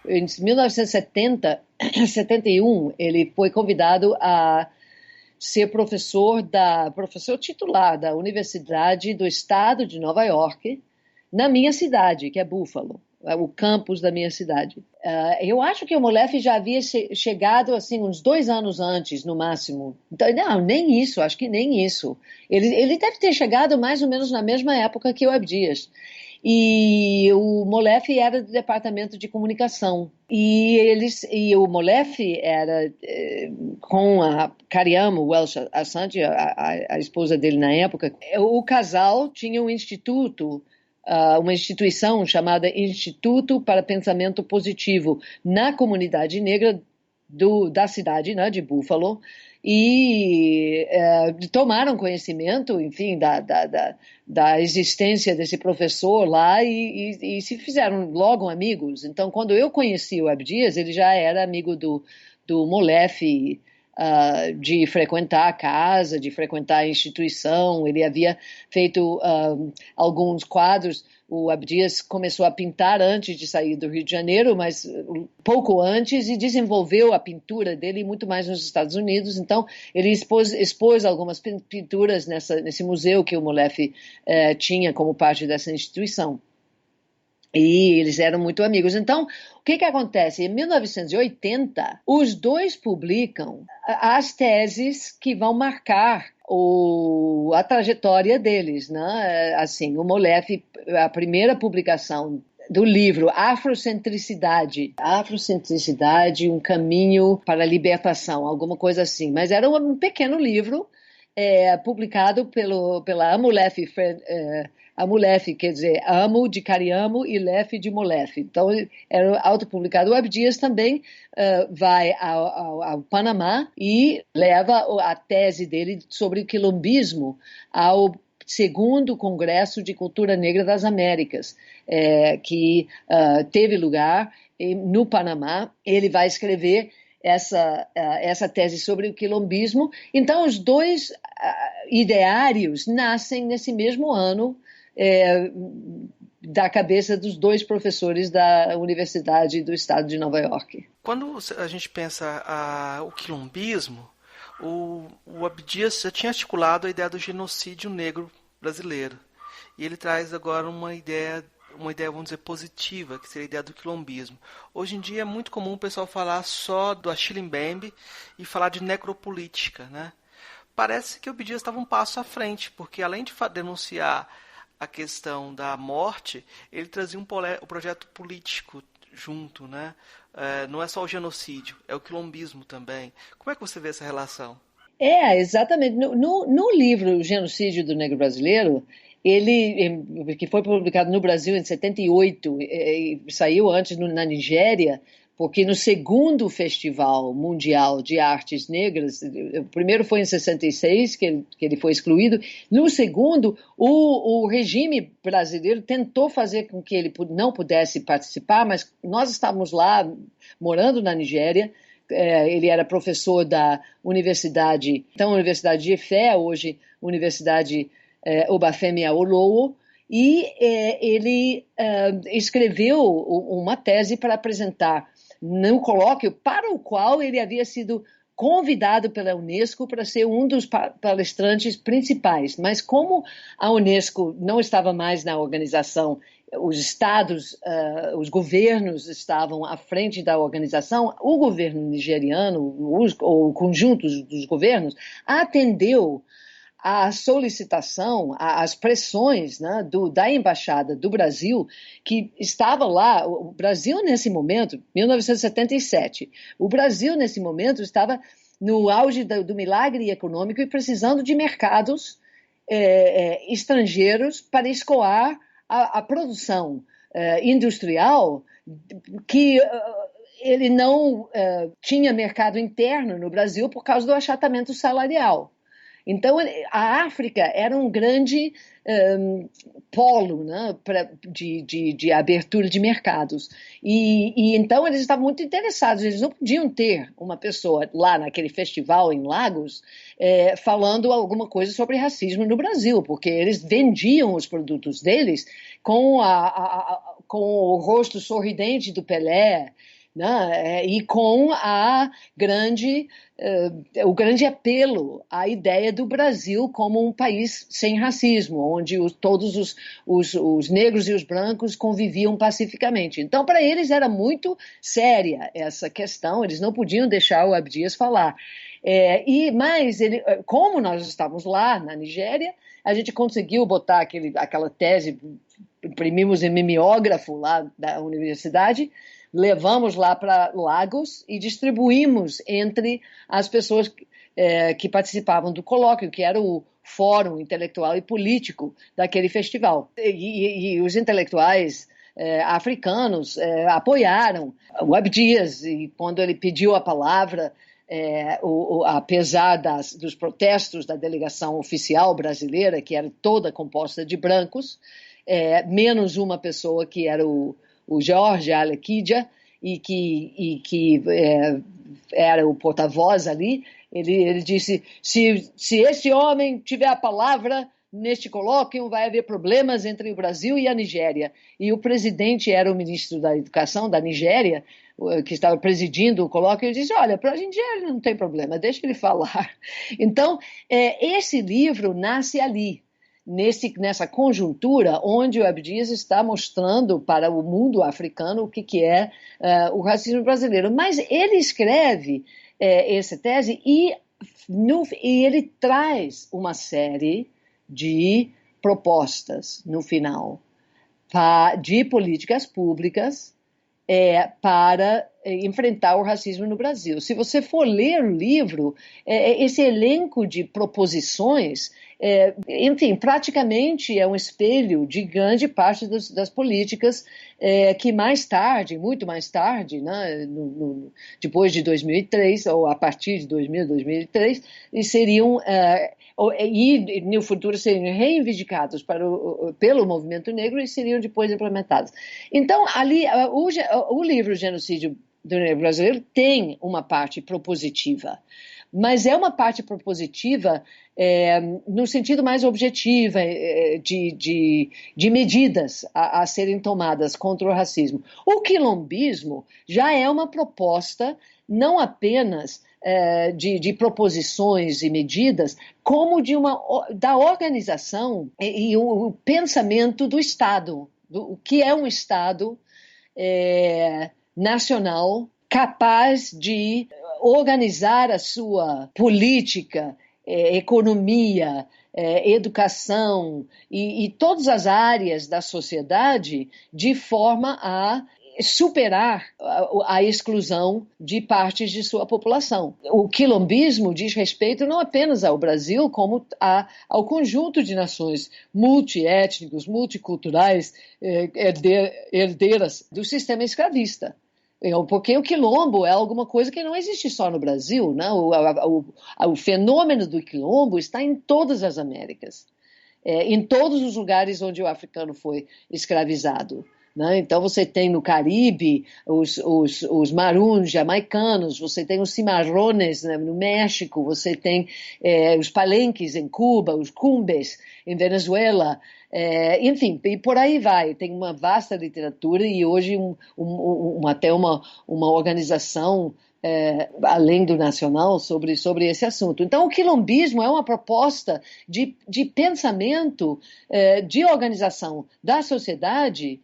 em 1970, 71, ele foi convidado a ser professor titular da Universidade do Estado de Nova York, na minha cidade, que é Buffalo, o campus da minha cidade. Eu acho que o Molefe já havia chegado assim uns 2 anos antes, no máximo. Então, não, nem isso, acho que nem isso. Ele deve ter chegado mais ou menos na mesma época que o Abdias. E o Molefe era do departamento de comunicação. E o Molefe era com a Cariamo Welsh Assante, a esposa dele na época. O casal tinha um instituto, uma instituição chamada Instituto para Pensamento Positivo na comunidade negra da cidade, né, de Buffalo, e tomaram conhecimento, enfim, da existência desse professor lá e se fizeram logo amigos. Então, quando eu conheci o Abdias, ele já era amigo do Molefe, de frequentar a casa, de frequentar a instituição. Ele havia feito alguns quadros. O Abdias começou a pintar antes de sair do Rio de Janeiro, mas pouco antes, e desenvolveu a pintura dele muito mais nos Estados Unidos. Então, ele expôs algumas pinturas nesse museu que o Molefe tinha como parte dessa instituição. E eles eram muito amigos. Então, o que acontece? Em 1980, os dois publicam as teses que vão marcar a trajetória deles, né? Assim, o Molefe, a primeira publicação do livro Afrocentricidade, um caminho para a libertação, alguma coisa assim. Mas era um pequeno livro publicado pela Amolefe Amolefe, quer dizer, amo de Cariamo e Lefe de Molefe. Então, era autopublicado. O Abdias também vai ao Panamá e leva a tese dele sobre o quilombismo ao segundo Congresso de Cultura Negra das Américas, que teve lugar no Panamá. Ele vai escrever essa tese sobre o quilombismo. Então, os dois ideários nascem nesse mesmo ano, da cabeça dos dois professores da Universidade do Estado de Nova York. Quando a gente pensa o quilombismo, o Abdias já tinha articulado a ideia do genocídio negro brasileiro. E ele traz agora uma ideia, vamos dizer, positiva, que seria a ideia do quilombismo. Hoje em dia é muito comum o pessoal falar só do Achille Mbembe e falar de necropolítica, né? Parece que o Abdias estava um passo à frente, porque além de denunciar a questão da morte, ele trazia um projeto político junto, né? Não é só o genocídio, é o quilombismo também. Como é que você vê essa relação? Exatamente. No livro O Genocídio do Negro Brasileiro, que foi publicado no Brasil em 78, saiu antes na Nigéria, porque no segundo Festival Mundial de Artes Negras, o primeiro foi em 66, que ele foi excluído, no segundo, o regime brasileiro tentou fazer com que ele não pudesse participar, mas nós estávamos lá, morando na Nigéria. Ele era professor da universidade, então Universidade de Ifé, hoje Universidade Obafemi Awolowo, e ele escreveu uma tese para apresentar num colóquio para o qual ele havia sido convidado pela Unesco para ser um dos palestrantes principais. Mas como a Unesco não estava mais na organização, os estados, os governos estavam à frente da organização, o governo nigeriano, o conjunto dos governos, atendeu a solicitação, as pressões, né, da Embaixada do Brasil, que estava lá. O Brasil, nesse momento, 1977, o Brasil, nesse momento, estava no auge do milagre econômico e precisando de mercados estrangeiros para escoar a produção industrial, que ele não tinha mercado interno no Brasil por causa do achatamento salarial. Então, a África era um grande polo, né, de abertura de mercados. E então eles estavam muito interessados, eles não podiam ter uma pessoa lá naquele festival em Lagos falando alguma coisa sobre racismo no Brasil, porque eles vendiam os produtos deles com o rosto sorridente do Pelé, né, e com o grande apelo à ideia do Brasil como um país sem racismo, onde todos os negros e os brancos conviviam pacificamente. Então, para eles era muito séria essa questão, eles não podiam deixar o Abdias falar. Mas, como nós estávamos lá na Nigéria, a gente conseguiu botar aquela tese, imprimimos em mimeógrafo lá da universidade, levamos lá para Lagos e distribuímos entre as pessoas que participavam do colóquio, que era o fórum intelectual e político daquele festival. E os intelectuais africanos apoiaram o Abdias, e quando ele pediu a palavra, apesar dos protestos da delegação oficial brasileira, que era toda composta de brancos, menos uma pessoa que era o George Alequidja, e que era o porta-voz ali, ele disse, se esse homem tiver a palavra neste colóquio, vai haver problemas entre o Brasil e a Nigéria. E o presidente era o ministro da Educação da Nigéria, que estava presidindo o colóquio, e disse, olha, para a Nigéria não tem problema, deixa ele falar. Então, esse livro nasce ali, nessa conjuntura onde o Abdias está mostrando para o mundo africano o que é o racismo brasileiro. Mas ele escreve essa tese e ele traz uma série de propostas no final de políticas públicas para enfrentar o racismo no Brasil. Se você for ler o livro, esse elenco de proposições enfim, praticamente é um espelho de grande parte das políticas que mais tarde, muito mais tarde, né, depois de 2003, ou a partir de 2003, seriam, e no futuro seriam reivindicados pelo movimento negro e seriam depois implementados. Então, ali, o livro Genocídio do Negro Brasileiro tem uma parte propositiva, mas é uma parte propositiva no sentido mais objetivo de medidas a serem tomadas contra o racismo. O quilombismo já é uma proposta não apenas de proposições e medidas, como da organização e o pensamento do Estado, o que é um Estado nacional capaz de organizar a sua política, economia, educação e todas as áreas da sociedade de forma a superar a exclusão de partes de sua população. O quilombismo diz respeito não apenas ao Brasil, como ao conjunto de nações multiétnicos, multiculturais, herdeiras do sistema escravista. Porque o quilombo é alguma coisa que não existe só no Brasil, né? O fenômeno do quilombo está em todas as Américas, em todos os lugares onde o africano foi escravizado. Né? Então você tem no Caribe os maroons jamaicanos, você tem os cimarrones, né, no México, você tem os palenques em Cuba, os cumbes em Venezuela, enfim, e por aí vai. Tem uma vasta literatura e hoje até uma organização além do nacional sobre esse assunto. Então o quilombismo é uma proposta de pensamento, de organização da sociedade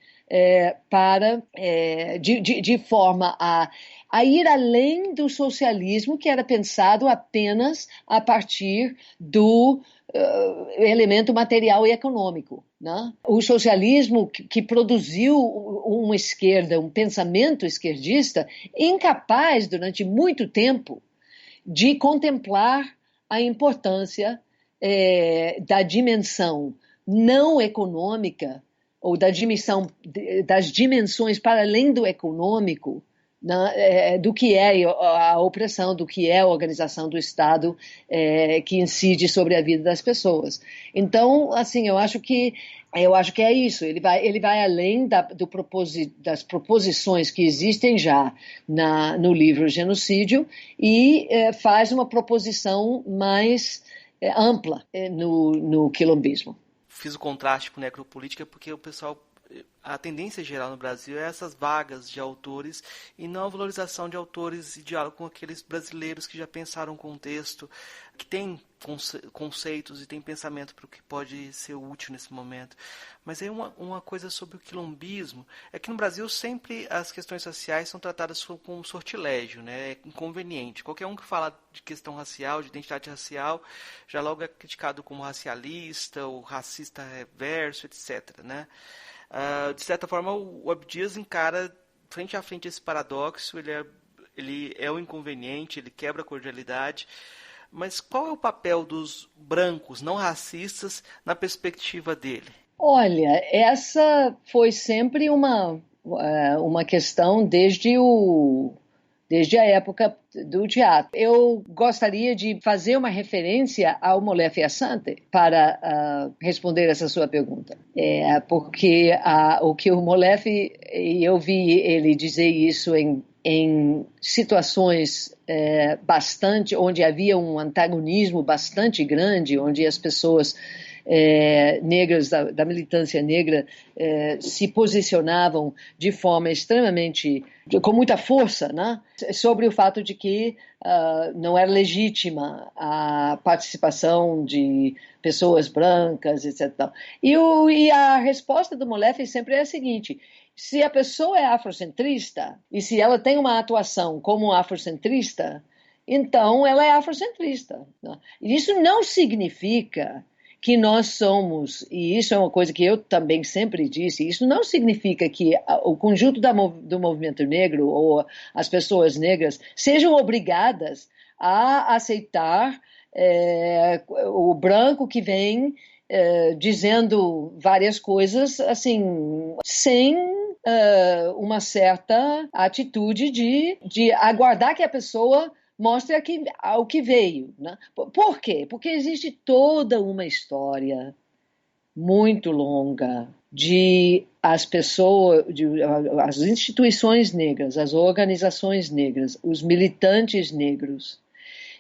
de forma a ir além do socialismo que era pensado apenas a partir do elemento material e econômico. Né? O socialismo que produziu uma esquerda, um pensamento esquerdista, incapaz durante muito tempo de contemplar a importância da dimensão não econômica ou das dimensões para além do econômico, né, do que é a opressão, do que é a organização do Estado que incide sobre a vida das pessoas. Então, assim, eu acho que é isso. Ele vai além das proposições que existem já no livro Genocídio e faz uma proposição mais ampla no quilombismo. Fiz o contraste com necropolítica porque a tendência geral no Brasil é essas vagas de autores e não a valorização de autores e diálogo com aqueles brasileiros que já pensaram o contexto, que têm conceitos e têm pensamento para o que pode ser útil nesse momento. Mas aí uma coisa sobre o quilombismo é que no Brasil sempre as questões raciais são tratadas como sortilégio, né? É inconveniente. Qualquer um que fala de questão racial, de identidade racial, já logo é criticado como racialista ou racista reverso, etc., né? De certa forma, o Abdias encara frente a frente esse paradoxo, ele é o inconveniente, ele quebra a cordialidade, mas qual é o papel dos brancos não racistas na perspectiva dele? Olha, essa foi sempre uma questão desde a época do teatro. Eu gostaria de fazer uma referência ao Molefe Asante para responder essa sua pergunta. Porque o que o Molefe, e eu vi ele dizer isso em situações onde havia um antagonismo bastante grande, onde as pessoas negras, da militância negra, se posicionavam de forma extremamente, com muita força, né, sobre o fato de que não era legítima a participação de pessoas brancas, etc. E a resposta do Molefe sempre é a seguinte: se a pessoa é afrocentrista e se ela tem uma atuação como afrocentrista, então ela é afrocentrista. Né? Isso não significa que nós somos, e isso é uma coisa que eu também sempre disse, isso não significa que o conjunto do movimento negro ou as pessoas negras sejam obrigadas a aceitar o branco que vem dizendo várias coisas assim, sem uma certa atitude de aguardar que a pessoa mostre ao que veio, né? Por quê? Porque existe toda uma história muito longa de as pessoas, as instituições negras, as organizações negras, os militantes negros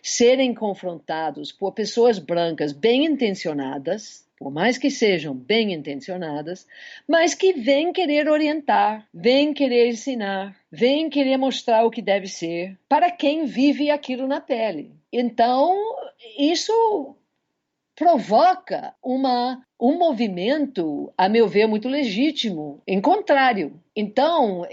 serem confrontados por pessoas brancas bem intencionadas, por mais que sejam bem intencionadas, mas que vêm querer orientar, vêm querer ensinar, vêm querer mostrar o que deve ser para quem vive aquilo na pele. Então, isso provoca um movimento, a meu ver, muito legítimo, em contrário. Então,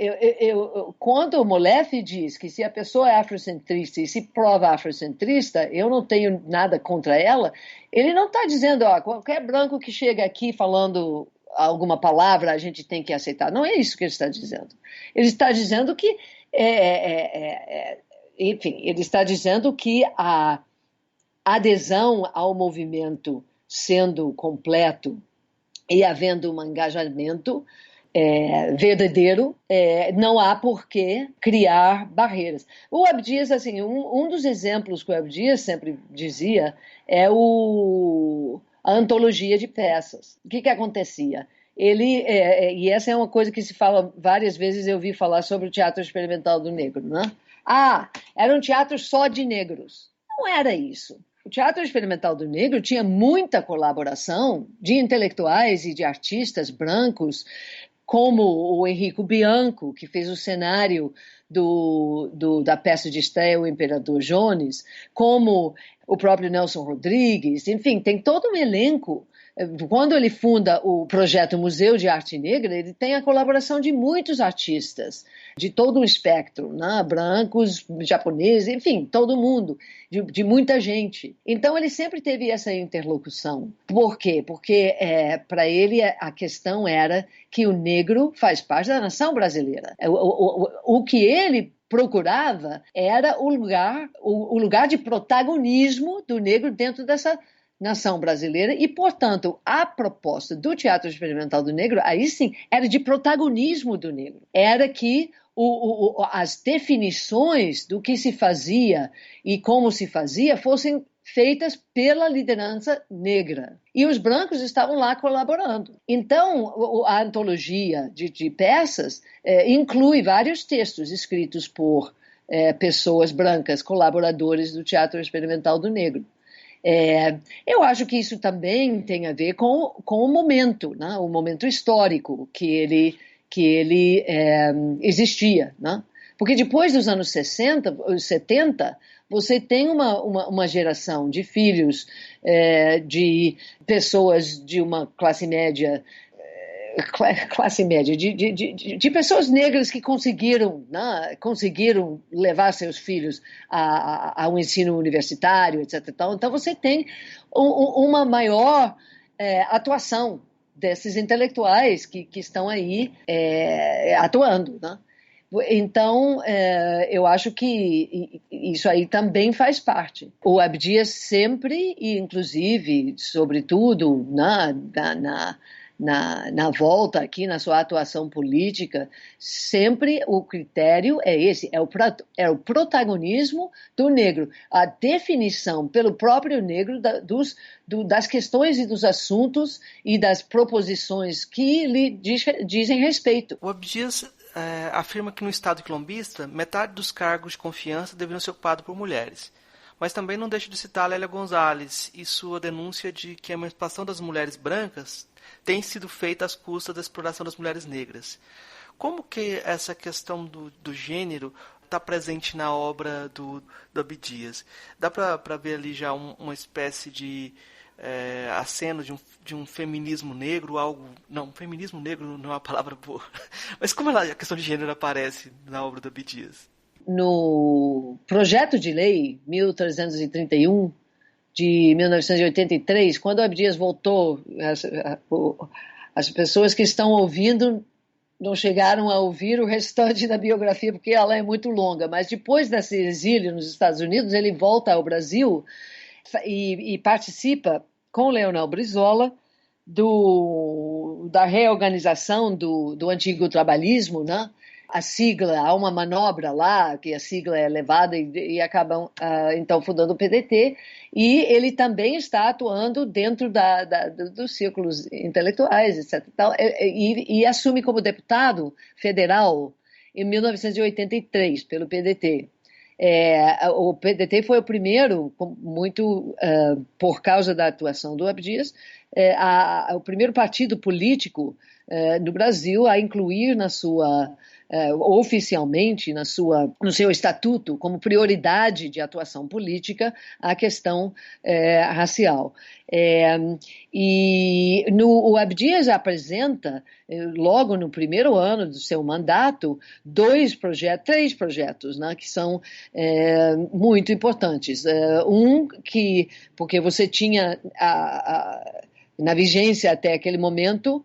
quando o Molefe diz que se a pessoa é afrocentrista e se prova afrocentrista, eu não tenho nada contra ela, ele não está dizendo, qualquer branco que chega aqui falando alguma palavra a gente tem que aceitar. Não é isso que ele está dizendo. Ele está dizendo que, enfim, ele está dizendo que a adesão ao movimento sendo completo e havendo um engajamento verdadeiro, não há por que criar barreiras. O Abdias, assim, um dos exemplos que o Abdias sempre dizia é a antologia de peças. O que acontecia? E essa é uma coisa que se fala várias vezes, eu ouvi falar sobre o Teatro Experimental do Negro, né? Era um teatro só de negros. Não era isso. O Teatro Experimental do Negro tinha muita colaboração de intelectuais e de artistas brancos, como o Enrico Bianco, que fez o cenário da peça de estreia O Imperador Jones, como o próprio Nelson Rodrigues, enfim, tem todo um elenco. Quando ele funda o projeto Museu de Arte Negra, ele tem a colaboração de muitos artistas, de todo um espectro, né? Brancos, japoneses, enfim, todo mundo, de muita gente. Então, ele sempre teve essa interlocução. Por quê? Porque, para ele, a questão era que o negro faz parte da nação brasileira. O que ele procurava era o lugar de protagonismo do negro dentro dessa nação brasileira e, portanto, a proposta do Teatro Experimental do Negro, aí sim, era de protagonismo do negro. Era que as definições do que se fazia e como se fazia fossem feitas pela liderança negra. E os brancos estavam lá colaborando. Então, a antologia de peças inclui vários textos escritos por pessoas brancas, colaboradores do Teatro Experimental do Negro. Eu acho que isso também tem a ver com o momento, né? O momento histórico que ele existia, né? Porque depois dos anos 60, 70, você tem uma geração de filhos de pessoas de uma classe média, de pessoas negras que conseguiram, né, levar seus filhos a um ensino universitário, etc. Então você tem uma maior atuação desses intelectuais que estão aí atuando, né? Então, eu acho que isso aí também faz parte. O Abdias sempre, e inclusive, sobretudo, na volta aqui, na sua atuação política, sempre o critério é esse, é o protagonismo do negro, a definição pelo próprio negro das questões e dos assuntos e das proposições que lhe dizem respeito. O Abdias afirma que no Estado quilombista, metade dos cargos de confiança deveriam ser ocupados por mulheres. Mas também não deixa de citar Lélia Gonzalez e sua denúncia de que a emancipação das mulheres brancas tem sido feita às custas da exploração das mulheres negras. Como que essa questão do gênero está presente na obra do Abdias? Dá para ver ali já uma espécie de aceno de um feminismo negro, algo... Não, feminismo negro não é uma palavra boa. Mas como a questão de gênero aparece na obra do Abdias? No projeto de lei 1331, de 1983, quando o Abdias voltou, as pessoas que estão ouvindo não chegaram a ouvir o restante da biografia, porque ela é muito longa, mas depois desse exílio nos Estados Unidos, ele volta ao Brasil e participa com Leonel Brizola da reorganização do antigo trabalhismo, né? A sigla, há uma manobra lá, que a sigla é levada e acabam, então, fundando o PDT, e ele também está atuando dentro dos círculos intelectuais, etc. E assume como deputado federal em 1983, pelo PDT. O PDT foi o primeiro, muito por causa da atuação do Abdias, o primeiro partido político no Brasil a incluir oficialmente no seu estatuto como prioridade de atuação política a questão racial. O Abdias apresenta, logo no primeiro ano do seu mandato, três projetos, né, que são muito importantes. Porque você tinha na vigência até aquele momento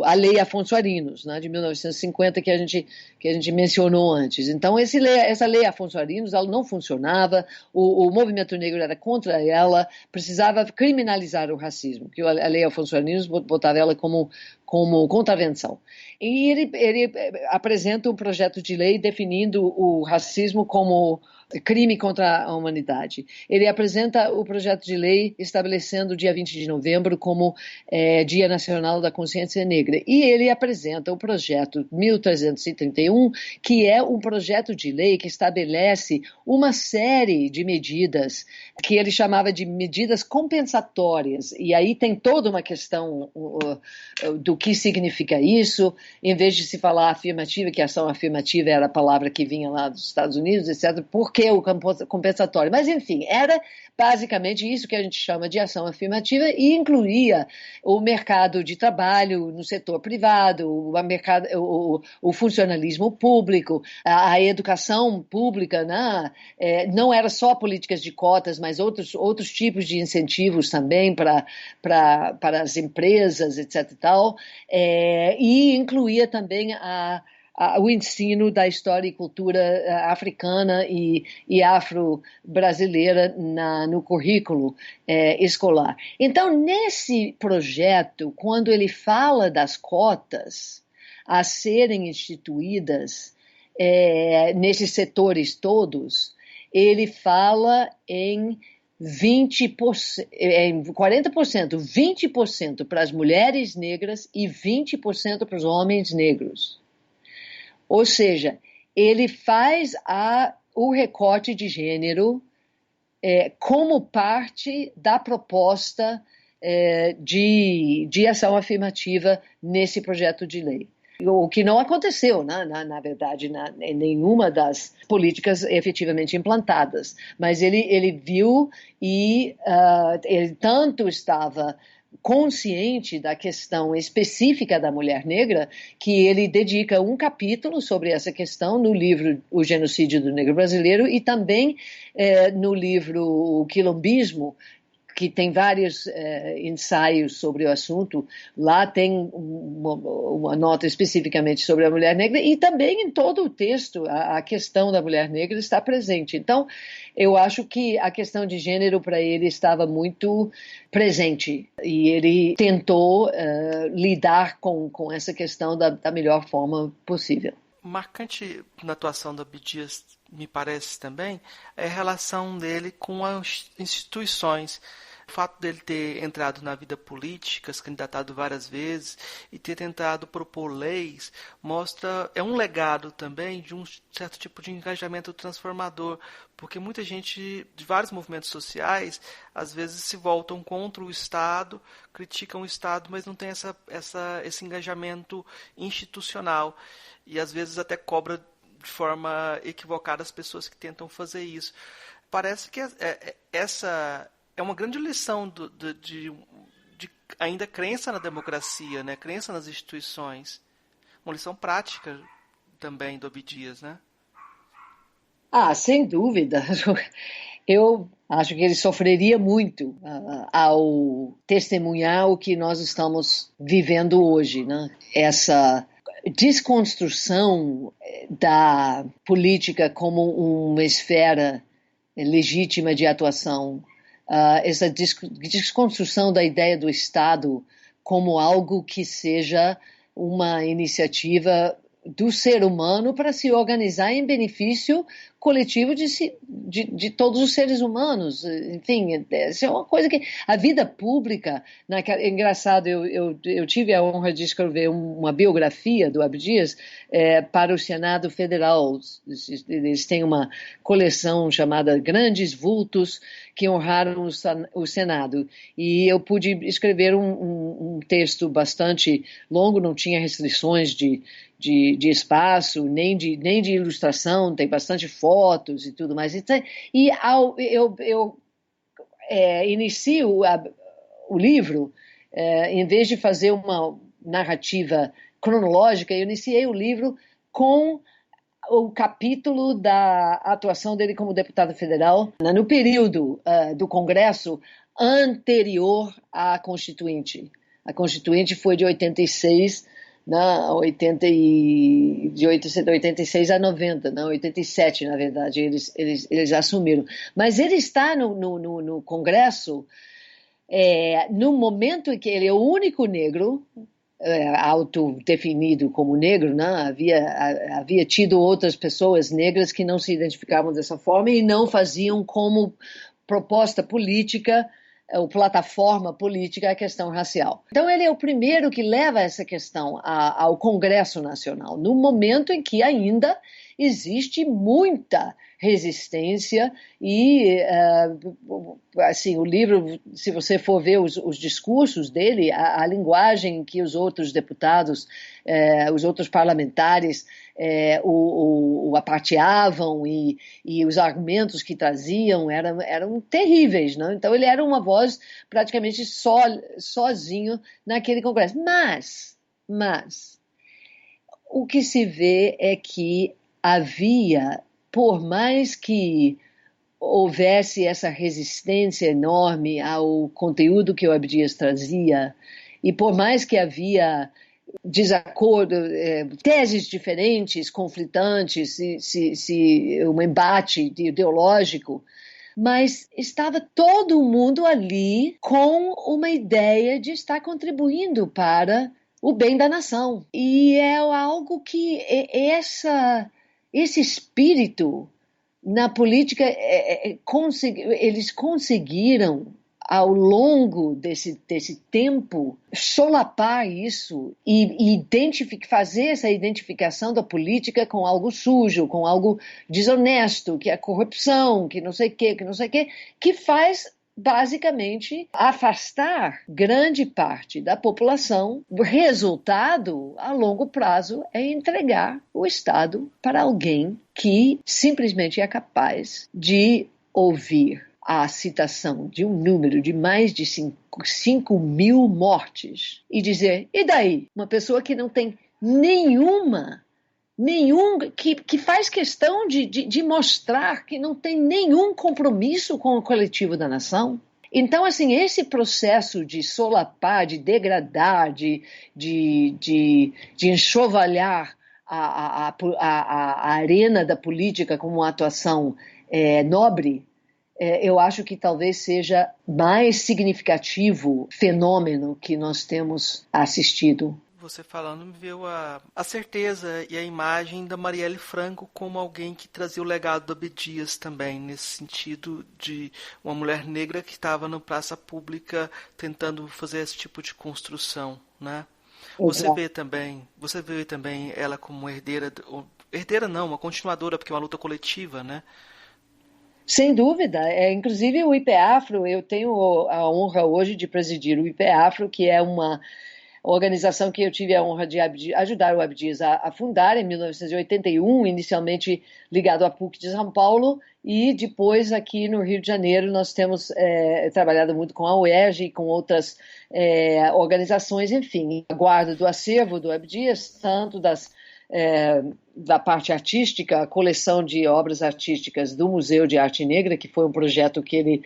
a Lei Afonso Arinos, né, de 1950, que a gente mencionou antes. Então, essa Lei Afonso Arinos, ela não funcionava, o movimento negro era contra ela, precisava criminalizar o racismo, que a Lei Afonso Arinos botava ela como contravenção. E ele apresenta um projeto de lei definindo o racismo como crime contra a humanidade. Ele apresenta o projeto de lei estabelecendo o dia 20 de novembro como Dia Nacional da Consciência Negra. E ele apresenta o projeto 1331, que é um projeto de lei que estabelece uma série de medidas que ele chamava de medidas compensatórias. E aí tem toda uma questão do que significa isso. Em vez de se falar afirmativa, que a ação afirmativa era a palavra que vinha lá dos Estados Unidos, etc., por que o compensatório? Mas, enfim, era basicamente isso que a gente chama de ação afirmativa e incluía o mercado de trabalho no setor privado, o funcionalismo público, a educação pública, né? Não era só políticas de cotas, mas outros tipos de incentivos também para as empresas, etc. e tal, e incluía também o ensino da história e cultura africana e afro-brasileira no currículo escolar. Então, nesse projeto, quando ele fala das cotas a serem instituídas nesses setores todos, ele fala em 40%, 20% para as mulheres negras e 20% para os homens negros. Ou seja, ele faz o recorte de gênero como parte da proposta de ação afirmativa nesse projeto de lei. O que não aconteceu, né, na verdade, em nenhuma das políticas efetivamente implantadas. Mas ele viu e ele tanto estava consciente da questão específica da mulher negra, que ele dedica um capítulo sobre essa questão no livro O Genocídio do Negro Brasileiro e também no livro O Quilombismo, que tem vários ensaios sobre o assunto. Lá tem uma nota especificamente sobre a mulher negra e também em todo o texto a questão da mulher negra está presente. Então, eu acho que a questão de gênero para ele estava muito presente e ele tentou lidar com essa questão da melhor forma possível. Marcante na atuação do Abdias, me parece também, é a relação dele com as instituições. O fato dele ter entrado na vida política, se candidatado várias vezes e ter tentado propor leis, é um legado também de um certo tipo de engajamento transformador, porque muita gente de vários movimentos sociais às vezes se voltam contra o Estado, criticam o Estado, mas não tem esse engajamento institucional e às vezes até cobra de forma equivocada as pessoas que tentam fazer isso. Parece que essa é uma grande lição de ainda crença na democracia, né? Crença nas instituições. Uma lição prática também do Abdias, né? Sem dúvida. Eu acho que ele sofreria muito ao testemunhar o que nós estamos vivendo hoje, né? Essa desconstrução da política como uma esfera legítima de atuação, essa desconstrução da ideia do Estado como algo que seja uma iniciativa do ser humano para se organizar em benefício coletivo de todos os seres humanos. Enfim, isso é uma coisa que a vida pública, é engraçado, eu tive a honra de escrever uma biografia do Abdias para o Senado Federal. Eles têm uma coleção chamada Grandes Vultos que honraram o Senado, e eu pude escrever um texto bastante longo, não tinha restrições de espaço, nem de ilustração, tem bastante fotos e tudo mais. E eu inicio o livro, em vez de fazer uma narrativa cronológica, eu iniciei o livro com o capítulo da atuação dele como deputado federal no período do Congresso anterior à Constituinte. A Constituinte foi de 86, de 86 a 90, 87, na verdade, eles assumiram. Mas ele está no Congresso no momento em que ele é o único negro, autodefinido como negro, né? Havia tido outras pessoas negras que não se identificavam dessa forma e não faziam como proposta política ou plataforma política a questão racial. Então ele é o primeiro que leva essa questão ao Congresso Nacional, no momento em que ainda existe muita resistência e, assim, o livro, se você for ver os discursos dele, a linguagem que os outros deputados, os outros parlamentares o apateavam e os argumentos que traziam eram terríveis, não? Então ele era uma voz praticamente sozinho naquele Congresso. Mas o que se vê é que havia, por mais que houvesse essa resistência enorme ao conteúdo que o Abdias trazia, e por mais que havia desacordo, teses diferentes, conflitantes, um embate ideológico, mas estava todo mundo ali com uma ideia de estar contribuindo para o bem da nação. E é algo que esse espírito na política, eles conseguiram, ao longo desse tempo, solapar isso e fazer essa identificação da política com algo sujo, com algo desonesto, que é corrupção, que não sei o quê, que faz basicamente afastar grande parte da população. O resultado, a longo prazo, é entregar o Estado para alguém que simplesmente é capaz de ouvir a citação de um número de mais de 5 mil mortes e dizer, e daí? Uma pessoa que não tem que faz questão de mostrar que não tem nenhum compromisso com o coletivo da nação. Então, assim, esse processo de solapar, de degradar, de enxovalhar a arena da política como uma atuação nobre, eu acho que talvez seja mais significativo fenômeno que nós temos assistido. Você falando me veio a certeza e a imagem da Marielle Franco como alguém que trazia o legado do Abdias também, nesse sentido de uma mulher negra que estava na praça pública tentando fazer esse tipo de construção, né? Você vê também ela como herdeira não, uma continuadora, porque é uma luta coletiva, né? Sem dúvida, inclusive o IPEAFRO, eu tenho a honra hoje de presidir o IPEAFRO, que é uma organização que eu tive a honra de ajudar o Abdias a fundar em 1981, inicialmente ligado à PUC de São Paulo, e depois aqui no Rio de Janeiro nós temos trabalhado muito com a UERJ e com outras organizações, enfim, a guarda do acervo do Abdias, tanto da parte artística, a coleção de obras artísticas do Museu de Arte Negra, que foi um projeto que ele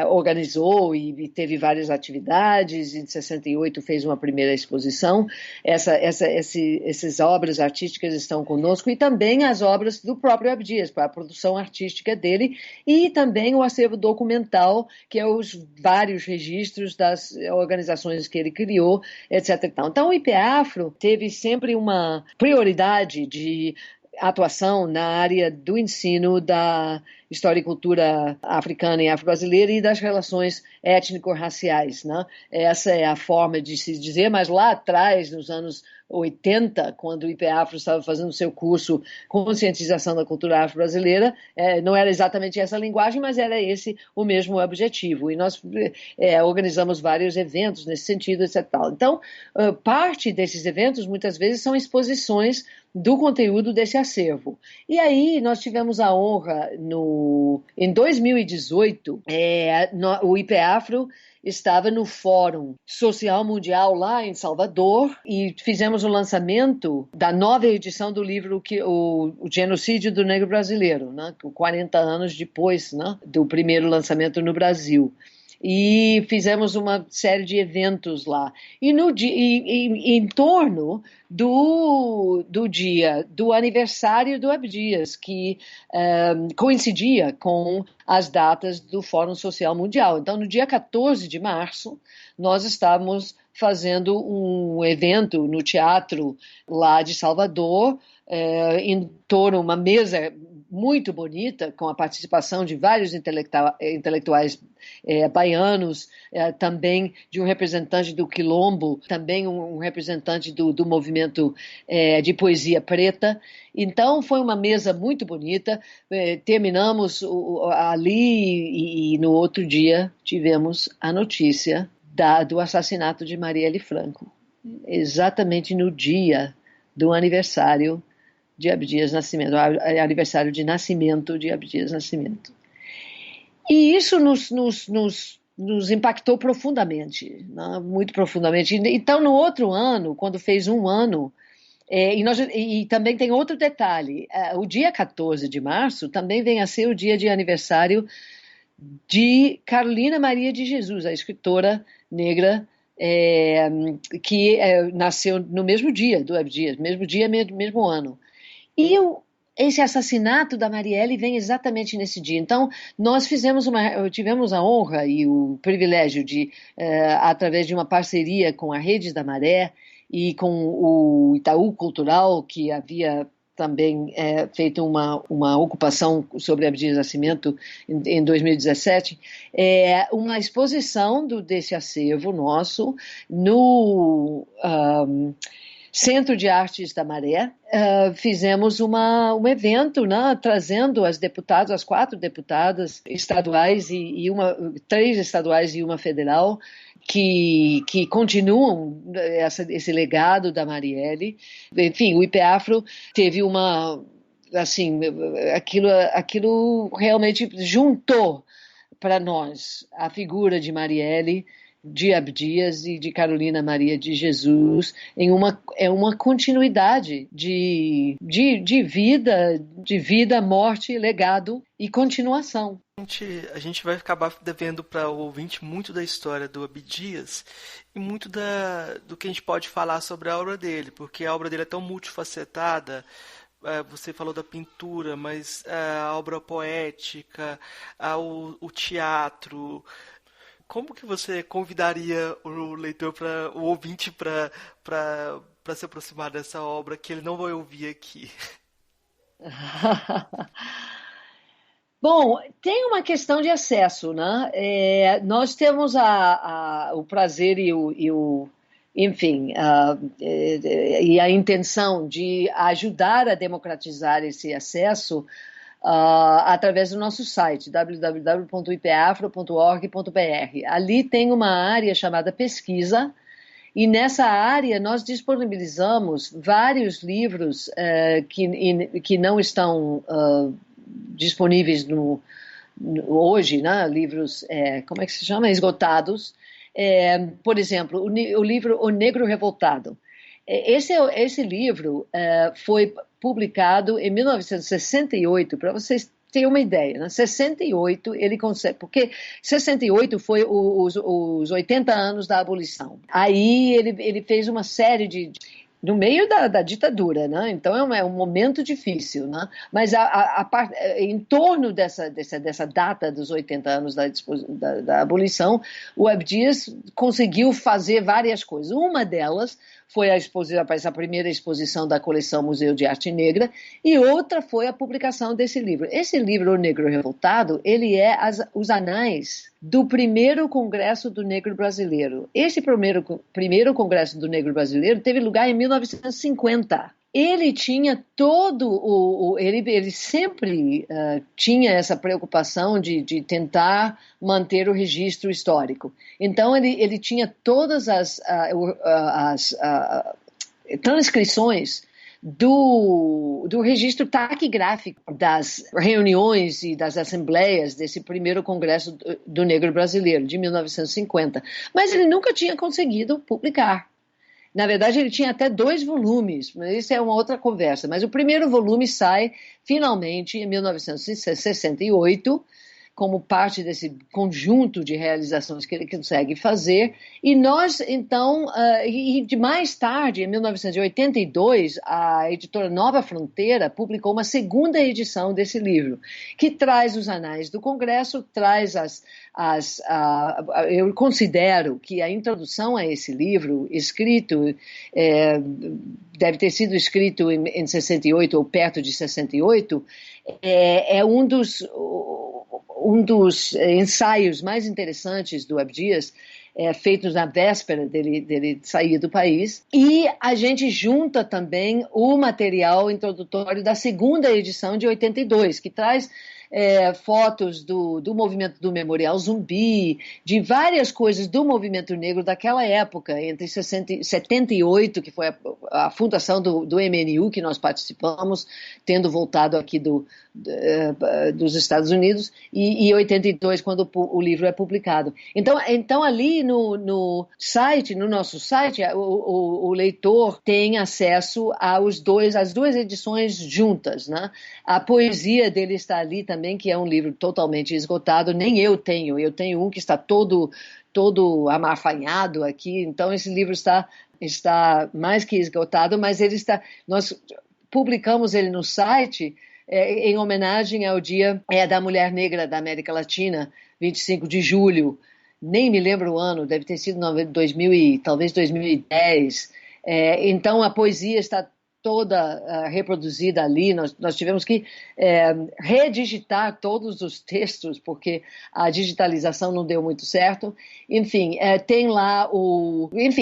organizou e teve várias atividades. Em 68 fez uma primeira exposição. Essas obras artísticas estão conosco, e também as obras do próprio Abdias, para a produção artística dele, e também o acervo documental, que é os vários registros das organizações que ele criou, etc. Então o IPEAFRO teve sempre uma prioridade de atuação na área do ensino da história e cultura africana e afro-brasileira e das relações étnico-raciais, né? Essa é a forma de se dizer, mas lá atrás, nos anos 80, quando o IPEAFRO estava fazendo o seu curso Conscientização da Cultura Afro-Brasileira, não era exatamente essa linguagem, mas era esse o mesmo objetivo. E nós organizamos vários eventos nesse sentido, etc. Então, parte desses eventos, muitas vezes, são exposições do conteúdo desse acervo. E aí nós tivemos a honra, em 2018, o IPEAFRO estava no Fórum Social Mundial lá em Salvador, e fizemos o lançamento da nova edição do livro o Genocídio do Negro Brasileiro, né? 40 anos depois, né, do primeiro lançamento no Brasil. E fizemos uma série de eventos lá. E em torno do dia do aniversário do Abdias, que coincidia com as datas do Fórum Social Mundial. Então, no dia 14 de março, nós estávamos fazendo um evento no teatro lá de Salvador, em torno uma mesa muito bonita, com a participação de vários intelectuais baianos, também de um representante do Quilombo, também um representante do movimento de poesia preta. Então, foi uma mesa muito bonita. Terminamos ali, e no outro dia tivemos a notícia do assassinato de Marielle Franco, exatamente no dia do aniversário de Abdias Nascimento, aniversário de nascimento de Abdias Nascimento. E isso nos impactou profundamente, né? Muito profundamente. Então, no outro ano, quando fez um ano, e também tem outro detalhe, o dia 14 de março também vem a ser o dia de aniversário de Carolina Maria de Jesus, a escritora negra, que nasceu no mesmo dia do Abdias, mesmo dia, mesmo ano. E esse assassinato da Marielle vem exatamente nesse dia. Então, nós tivemos a honra e o privilégio de, através de uma parceria com a Rede da Maré e com o Itaú Cultural, que havia também feito uma ocupação sobre Abdias Nascimento em 2017, uma exposição desse acervo nosso no Centro de Artes da Maré. Fizemos um evento, né, trazendo as 4 deputadas estaduais, 3 estaduais e uma federal, que continuam esse legado da Marielle. Enfim, o IPEAFRO teve aquilo realmente juntou para nós a figura de Marielle, de Abdias e de Carolina Maria de Jesus em uma continuidade de vida, morte, legado e continuação. A gente vai acabar devendo para o ouvinte muito da história do Abdias e muito do que a gente pode falar sobre a obra dele, porque a obra dele é tão multifacetada. Você falou da pintura, mas a obra poética, o teatro. Como que você convidaria o leitor, o ouvinte, para se aproximar dessa obra que ele não vai ouvir aqui? Bom, tem uma questão de acesso, né? Nós temos o prazer enfim, e a intenção de ajudar a democratizar esse acesso através do nosso site, www.ipeafro.org.br. Ali tem uma área chamada pesquisa, e nessa área nós disponibilizamos vários livros que não estão disponíveis hoje, né? Livros, como é que se chama? Esgotados. Por exemplo, o livro O Negro Revoltado. Esse livro foi publicado em 1968, para vocês terem uma ideia. Em 68 ele consegue, porque 68 foi os 80 anos da abolição. Aí ele fez uma série no meio da ditadura, né? Então é um momento difícil, né? Mas em torno dessa data dos 80 anos da abolição, o Abdias conseguiu fazer várias coisas. Uma delas foi essa primeira exposição da coleção Museu de Arte Negra, e outra foi a publicação desse livro. Esse livro, O Negro Revoltado, ele é os anais do primeiro Congresso do Negro Brasileiro. Esse primeiro Congresso do Negro Brasileiro teve lugar em 1950. Ele tinha ele sempre tinha essa preocupação de tentar manter o registro histórico. Então, ele tinha todas as transcrições do registro taquigráfico das reuniões e das assembleias desse primeiro Congresso do Negro Brasileiro, de 1950. Mas ele nunca tinha conseguido publicar. Na verdade, ele tinha até 2 volumes, mas isso é uma outra conversa. Mas o primeiro volume sai, finalmente, em 1968, como parte desse conjunto de realizações que ele consegue fazer. E nós, então, mais tarde, em 1982, a editora Nova Fronteira publicou uma segunda edição desse livro, que traz os anais do Congresso, traz eu considero que a introdução a esse livro, escrito, deve ter sido escrito em 68 ou perto de 68, é um dos ensaios mais interessantes do Abdias, feitos na véspera dele sair do país. E a gente junta também o material introdutório da segunda edição de 82, que traz fotos do movimento do Memorial Zumbi, de várias coisas do movimento negro daquela época, entre 78, que foi a fundação do MNU, que nós participamos, tendo voltado aqui dos Estados Unidos, e 82, quando o livro é publicado. Então ali no nosso site, o leitor tem acesso às 2 edições juntas, né? A poesia dele está ali também, que é um livro totalmente esgotado, nem eu tenho um que está todo amafanhado aqui, então esse livro está mais que esgotado, mas nós publicamos ele no site em homenagem ao Dia da Mulher Negra da América Latina, 25 de julho, nem me lembro o ano, deve ter sido talvez 2010, então a poesia está toda reproduzida ali. Nós tivemos que redigitar todos os textos, porque a digitalização não deu muito certo. Enfim,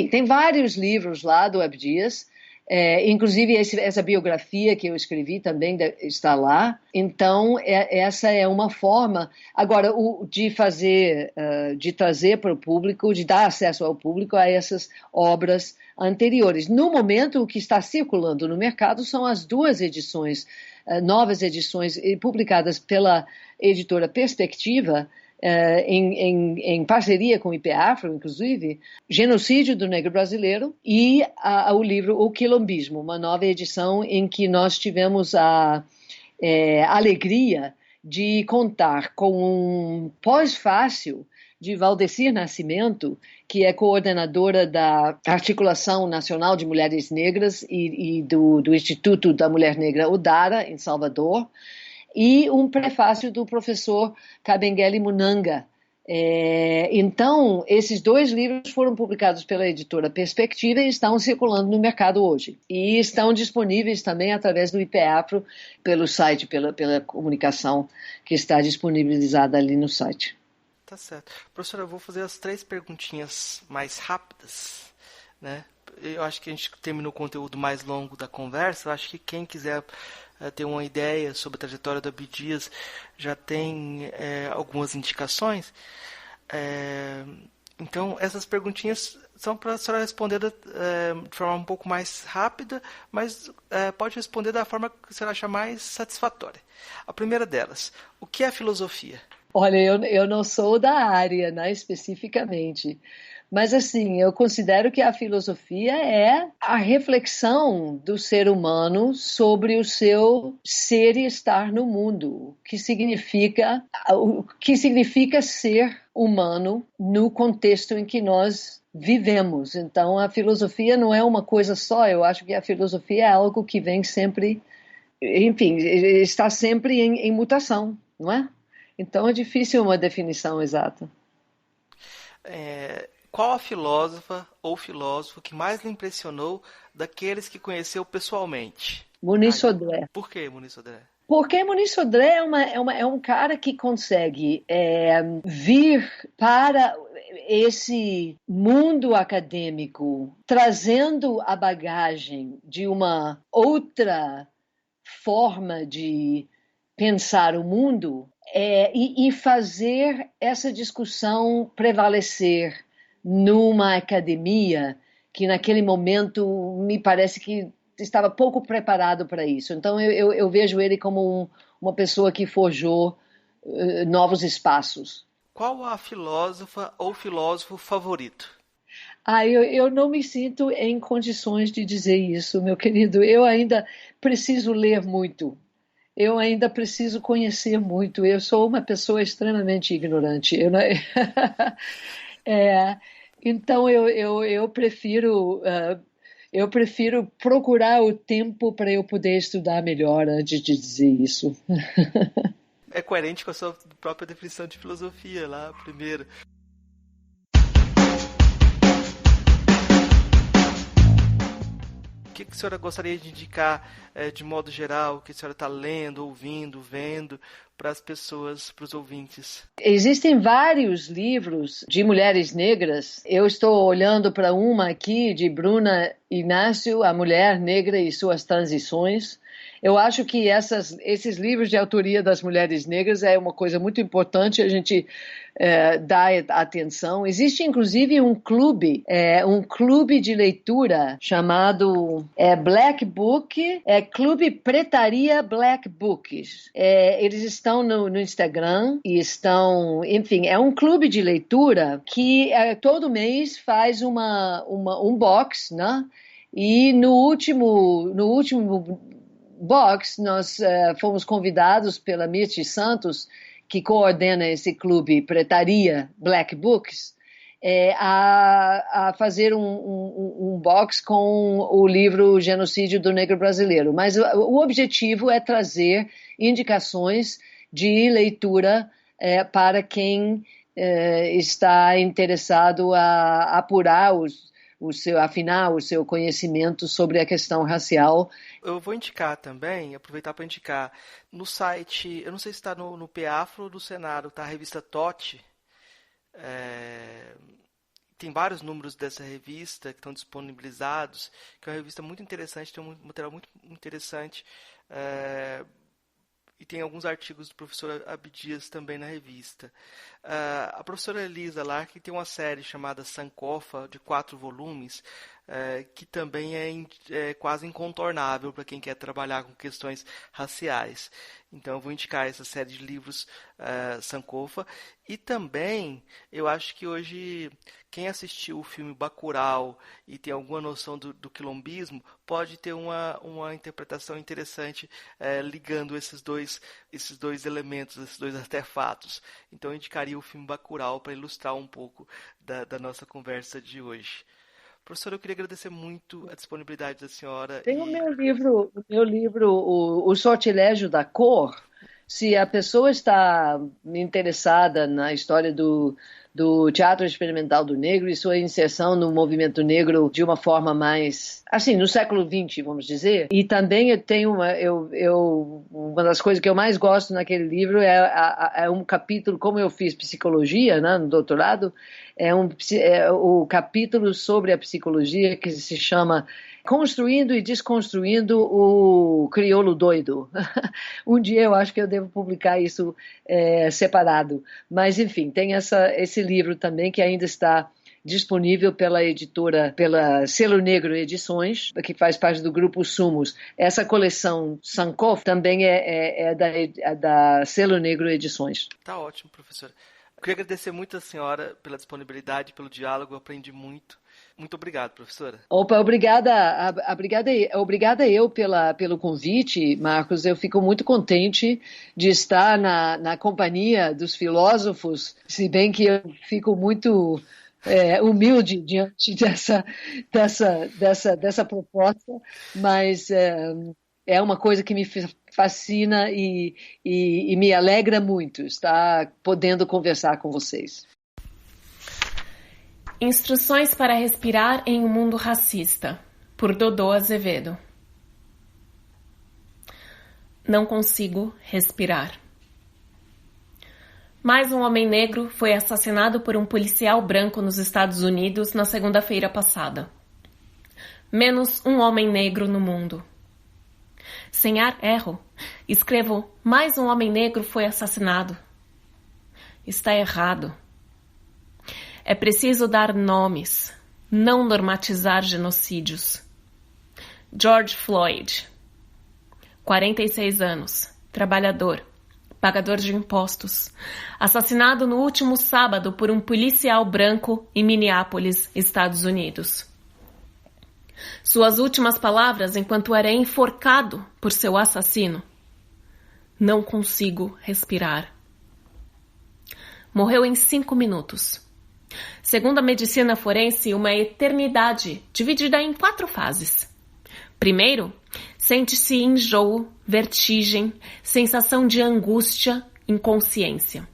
tem vários livros lá do Abdias, inclusive essa biografia que eu escrevi também está lá. Então, essa é uma forma, agora, de trazer para o público, de dar acesso ao público a essas obras anteriores. No momento, o que está circulando no mercado são as 2 edições, novas edições, publicadas pela editora Perspectiva, em parceria com o IPEAFRO, inclusive, Genocídio do Negro Brasileiro, e o livro O Quilombismo, uma nova edição em que nós tivemos a alegria de contar com um pós-fácil de Valdecir Nascimento, que é coordenadora da Articulação Nacional de Mulheres Negras e do Instituto da Mulher Negra Udara, em Salvador, e um prefácio do professor Kabengele Munanga. Então, esses 2 livros foram publicados pela editora Perspectiva e estão circulando no mercado hoje. E estão disponíveis também através do IPEAPRO, pelo site, pela comunicação que está disponibilizada ali no site. Tá certo. Professora, eu vou fazer as 3 perguntinhas mais rápidas, né? Eu acho que a gente terminou o conteúdo mais longo da conversa. Eu acho que quem quiser ter uma ideia sobre a trajetória do Abdias já tem algumas indicações. Então, essas perguntinhas são para a senhora responder de forma um pouco mais rápida, mas pode responder da forma que a senhora achar mais satisfatória. A primeira delas, o que é filosofia? Olha, eu não sou da área, né, especificamente, Mas, assim, eu considero que a filosofia é a reflexão do ser humano sobre o seu ser e estar no mundo, o que significa ser humano no contexto em que nós vivemos. Então, a filosofia não é uma coisa só, eu acho que a filosofia é algo que vem sempre, enfim, está sempre em mutação, não é? Então, é difícil uma definição exata. Qual a filósofa ou filósofo que mais lhe impressionou daqueles que conheceu pessoalmente? Muniz Sodré. Por que Muniz Sodré? Porque Muniz Sodré é um cara que consegue vir para esse mundo acadêmico trazendo a bagagem de uma outra forma de pensar o mundo e fazer essa discussão prevalecer numa academia que naquele momento me parece que estava pouco preparado para isso. Então eu vejo ele como uma pessoa que forjou novos espaços. Qual a filósofa ou filósofo favorito? Eu não me sinto em condições de dizer isso, meu querido. Eu ainda preciso ler muito. Eu ainda preciso conhecer muito. Eu sou uma pessoa extremamente ignorante. Então eu prefiro procurar o tempo para eu poder estudar melhor antes de dizer isso. É coerente com a sua própria definição de filosofia lá, primeiro. O que a senhora gostaria de indicar de modo geral, o que a senhora está lendo, ouvindo, vendo para as pessoas, para os ouvintes? Existem vários livros de mulheres negras. Eu estou olhando para uma aqui de Bruna Inácio, A Mulher Negra e Suas Transições. Eu acho que esses livros de autoria das mulheres negras é uma coisa muito importante a gente dar atenção. Existe inclusive um clube de leitura chamado Black Book, Clube Pretaria Black Books. Eles estão no Instagram e enfim, é um clube de leitura que todo mês faz um box, né? E no último box, nós fomos convidados pela Mirti Santos, que coordena esse clube Pretaria Black Books, a fazer um box com o livro Genocídio do Negro Brasileiro. Mas o objetivo é trazer indicações de leitura para quem está interessado a apurar afinar o seu conhecimento sobre a questão racial. Eu vou indicar também, aproveitar para indicar, no site, eu não sei se está no PAfro ou do Senado, tá? A revista TOT. Tem vários números dessa revista que estão disponibilizados, que é uma revista muito interessante, tem um material muito interessante, e tem alguns artigos do professor Abdias também na revista. A professora Elisa Lark tem uma série chamada Sankofa, de 4 volumes, que também é quase incontornável para quem quer trabalhar com questões raciais. Então eu vou indicar essa série de livros Sankofa. E também, eu acho que hoje, quem assistiu o filme Bacurau e tem alguma noção do quilombismo, pode ter uma interpretação interessante ligando esses dois elementos, esses dois artefatos. Então eu indicaria o filme Bacurau para ilustrar um pouco da nossa conversa de hoje. Professora, eu queria agradecer muito a disponibilidade da senhora. Tem o meu livro, O Sortilégio da Cor. Se a pessoa está interessada na história do teatro experimental do negro e sua inserção no movimento negro de uma forma mais, assim, no século XX, vamos dizer. E também eu tenho uma das coisas que eu mais gosto naquele livro é um capítulo, como eu fiz psicologia, né, no doutorado, o capítulo sobre a psicologia que se chama Construindo e Desconstruindo o Crioulo Doido. Um dia eu acho que eu devo publicar isso separado. Mas, enfim, tem esse livro também que ainda está disponível pela editora, pela Selo Negro Edições, que faz parte do grupo Sumos. Essa coleção Sankofa também é da Selo Negro Edições. Tá ótimo, professor. Queria agradecer muito a senhora pela disponibilidade, pelo diálogo, eu aprendi muito. Muito obrigado, professora. Opa, obrigada eu pelo convite, Marcos. Eu fico muito contente de estar na companhia dos filósofos, se bem que eu fico muito humilde diante dessa proposta, mas é uma coisa que me fascina e me alegra muito estar podendo conversar com vocês. Instruções para respirar em um mundo racista, por Dodô Azevedo. Não consigo respirar. Mais um homem negro foi assassinado por um policial branco nos Estados Unidos na segunda-feira passada. Menos um homem negro no mundo. Sem ar, erro. Escrevo, mais um homem negro foi assassinado. Está errado. É preciso dar nomes, não normatizar genocídios. George Floyd, 46 anos, trabalhador, pagador de impostos, assassinado no último sábado por um policial branco em Minneapolis, Estados Unidos. Suas últimas palavras enquanto era enforcado por seu assassino: não consigo respirar. Morreu em 5 minutos. Segundo a medicina forense, uma eternidade dividida em 4 fases. Primeiro, sente-se enjoo, vertigem, sensação de angústia, inconsciência.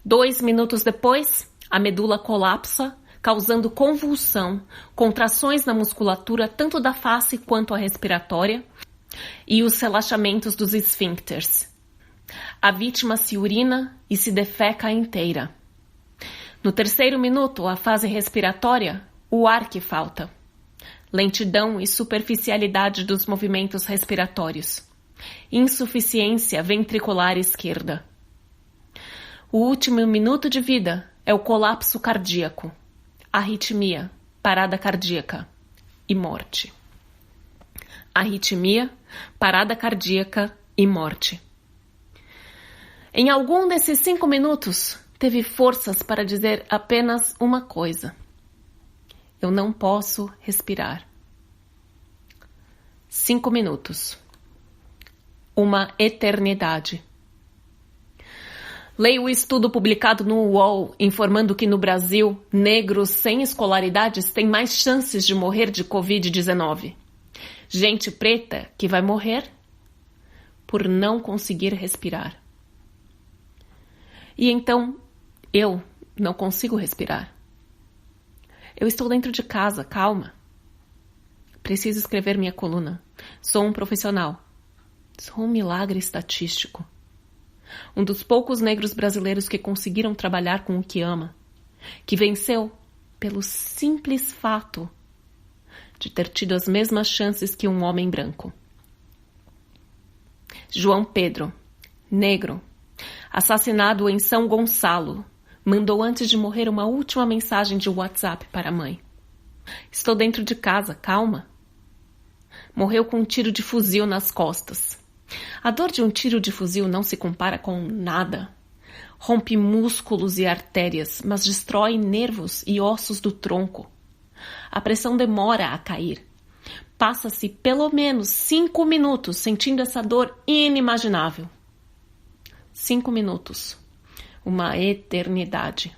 2 minutos depois, a medula colapsa, causando convulsão, contrações na musculatura tanto da face quanto a respiratória e os relaxamentos dos esfíncteres. A vítima se urina e se defeca inteira. No 3º minuto, a fase respiratória, o ar que falta. Lentidão e superficialidade dos movimentos respiratórios. Insuficiência ventricular esquerda. O último minuto de vida é o colapso cardíaco, arritmia, parada cardíaca e morte. Arritmia, parada cardíaca e morte. Em algum desses 5 minutos, teve forças para dizer apenas uma coisa: eu não posso respirar. 5 minutos. Uma eternidade. Leio o estudo publicado no UOL informando que no Brasil, negros sem escolaridades têm mais chances de morrer de Covid-19. Gente preta que vai morrer por não conseguir respirar. E então, eu não consigo respirar. Eu estou dentro de casa, calma. Preciso escrever minha coluna. Sou um profissional. Sou um milagre estatístico. Um dos poucos negros brasileiros que conseguiram trabalhar com o que ama. Que venceu pelo simples fato de ter tido as mesmas chances que um homem branco. João Pedro, negro, assassinado em São Gonçalo, mandou antes de morrer uma última mensagem de WhatsApp para a mãe. Estou dentro de casa, calma. Morreu com um tiro de fuzil nas costas. A dor de um tiro de fuzil não se compara com nada. Rompe músculos e artérias, mas destrói nervos e ossos do tronco. A pressão demora a cair. Passa-se pelo menos 5 minutos sentindo essa dor inimaginável. 5 minutos. Uma eternidade.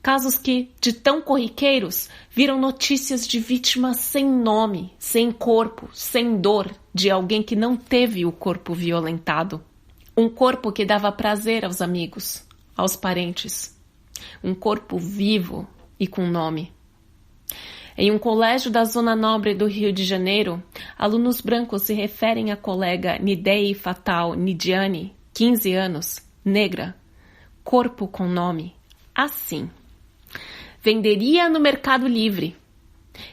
Casos que, de tão corriqueiros, viram notícias de vítimas sem nome, sem corpo, sem dor, de alguém que não teve o corpo violentado. Um corpo que dava prazer aos amigos, aos parentes. Um corpo vivo e com nome. Em um colégio da Zona Nobre do Rio de Janeiro, alunos brancos se referem à colega Nidei Fatal Nidiane, 15 anos, negra, corpo com nome, assim. Venderia no Mercado Livre.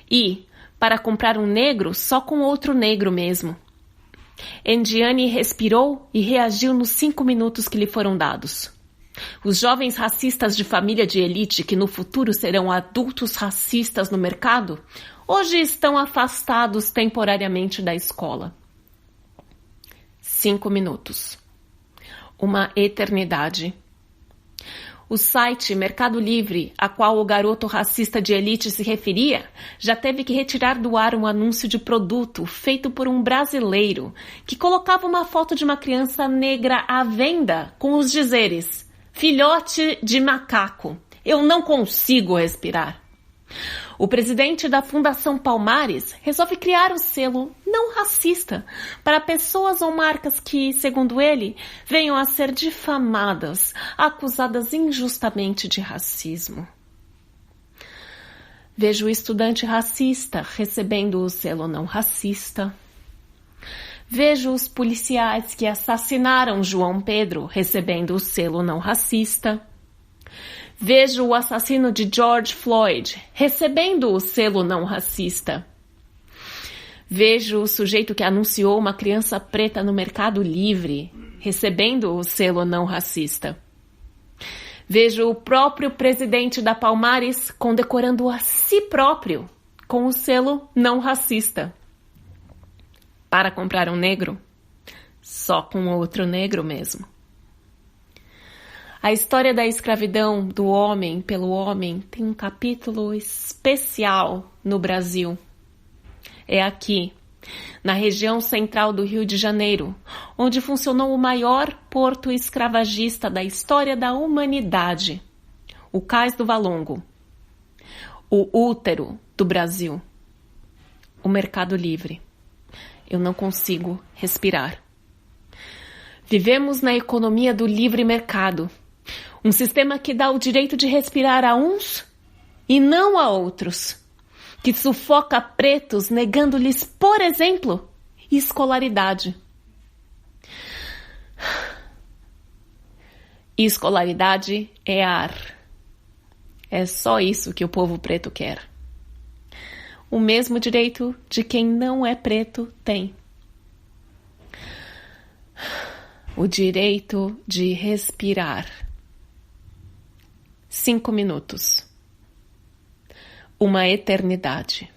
E, para comprar um negro, só com outro negro mesmo. Endiane respirou e reagiu nos 5 minutos que lhe foram dados. Os jovens racistas de família de elite, que no futuro serão adultos racistas no mercado, hoje estão afastados temporariamente da escola. 5 minutos. Uma eternidade. O site Mercado Livre, a qual o garoto racista de elite se referia, já teve que retirar do ar um anúncio de produto feito por um brasileiro que colocava uma foto de uma criança negra à venda com os dizeres: filhote de macaco, eu não consigo respirar. O presidente da Fundação Palmares resolve criar o selo não racista para pessoas ou marcas que, segundo ele, venham a ser difamadas, acusadas injustamente de racismo. Vejo o estudante racista recebendo o selo não racista. Vejo os policiais que assassinaram João Pedro recebendo o selo não racista. Vejo o assassino de George Floyd recebendo o selo não racista. Vejo o sujeito que anunciou uma criança preta no Mercado Livre recebendo o selo não racista. Vejo o próprio presidente da Palmares condecorando a si próprio com o selo não racista. Para comprar um negro, só com outro negro mesmo. A história da escravidão do homem pelo homem tem um capítulo especial no Brasil. É aqui, na região central do Rio de Janeiro, onde funcionou o maior porto escravagista da história da humanidade, o Cais do Valongo, o útero do Brasil, o Mercado Livre. Eu não consigo respirar. Vivemos na economia do livre mercado. Um sistema que dá o direito de respirar a uns e não a outros. Que sufoca pretos, negando-lhes, por exemplo, escolaridade. Escolaridade é ar. É só isso que o povo preto quer. O mesmo direito de quem não é preto tem. O direito de respirar. 5 minutos. Uma eternidade.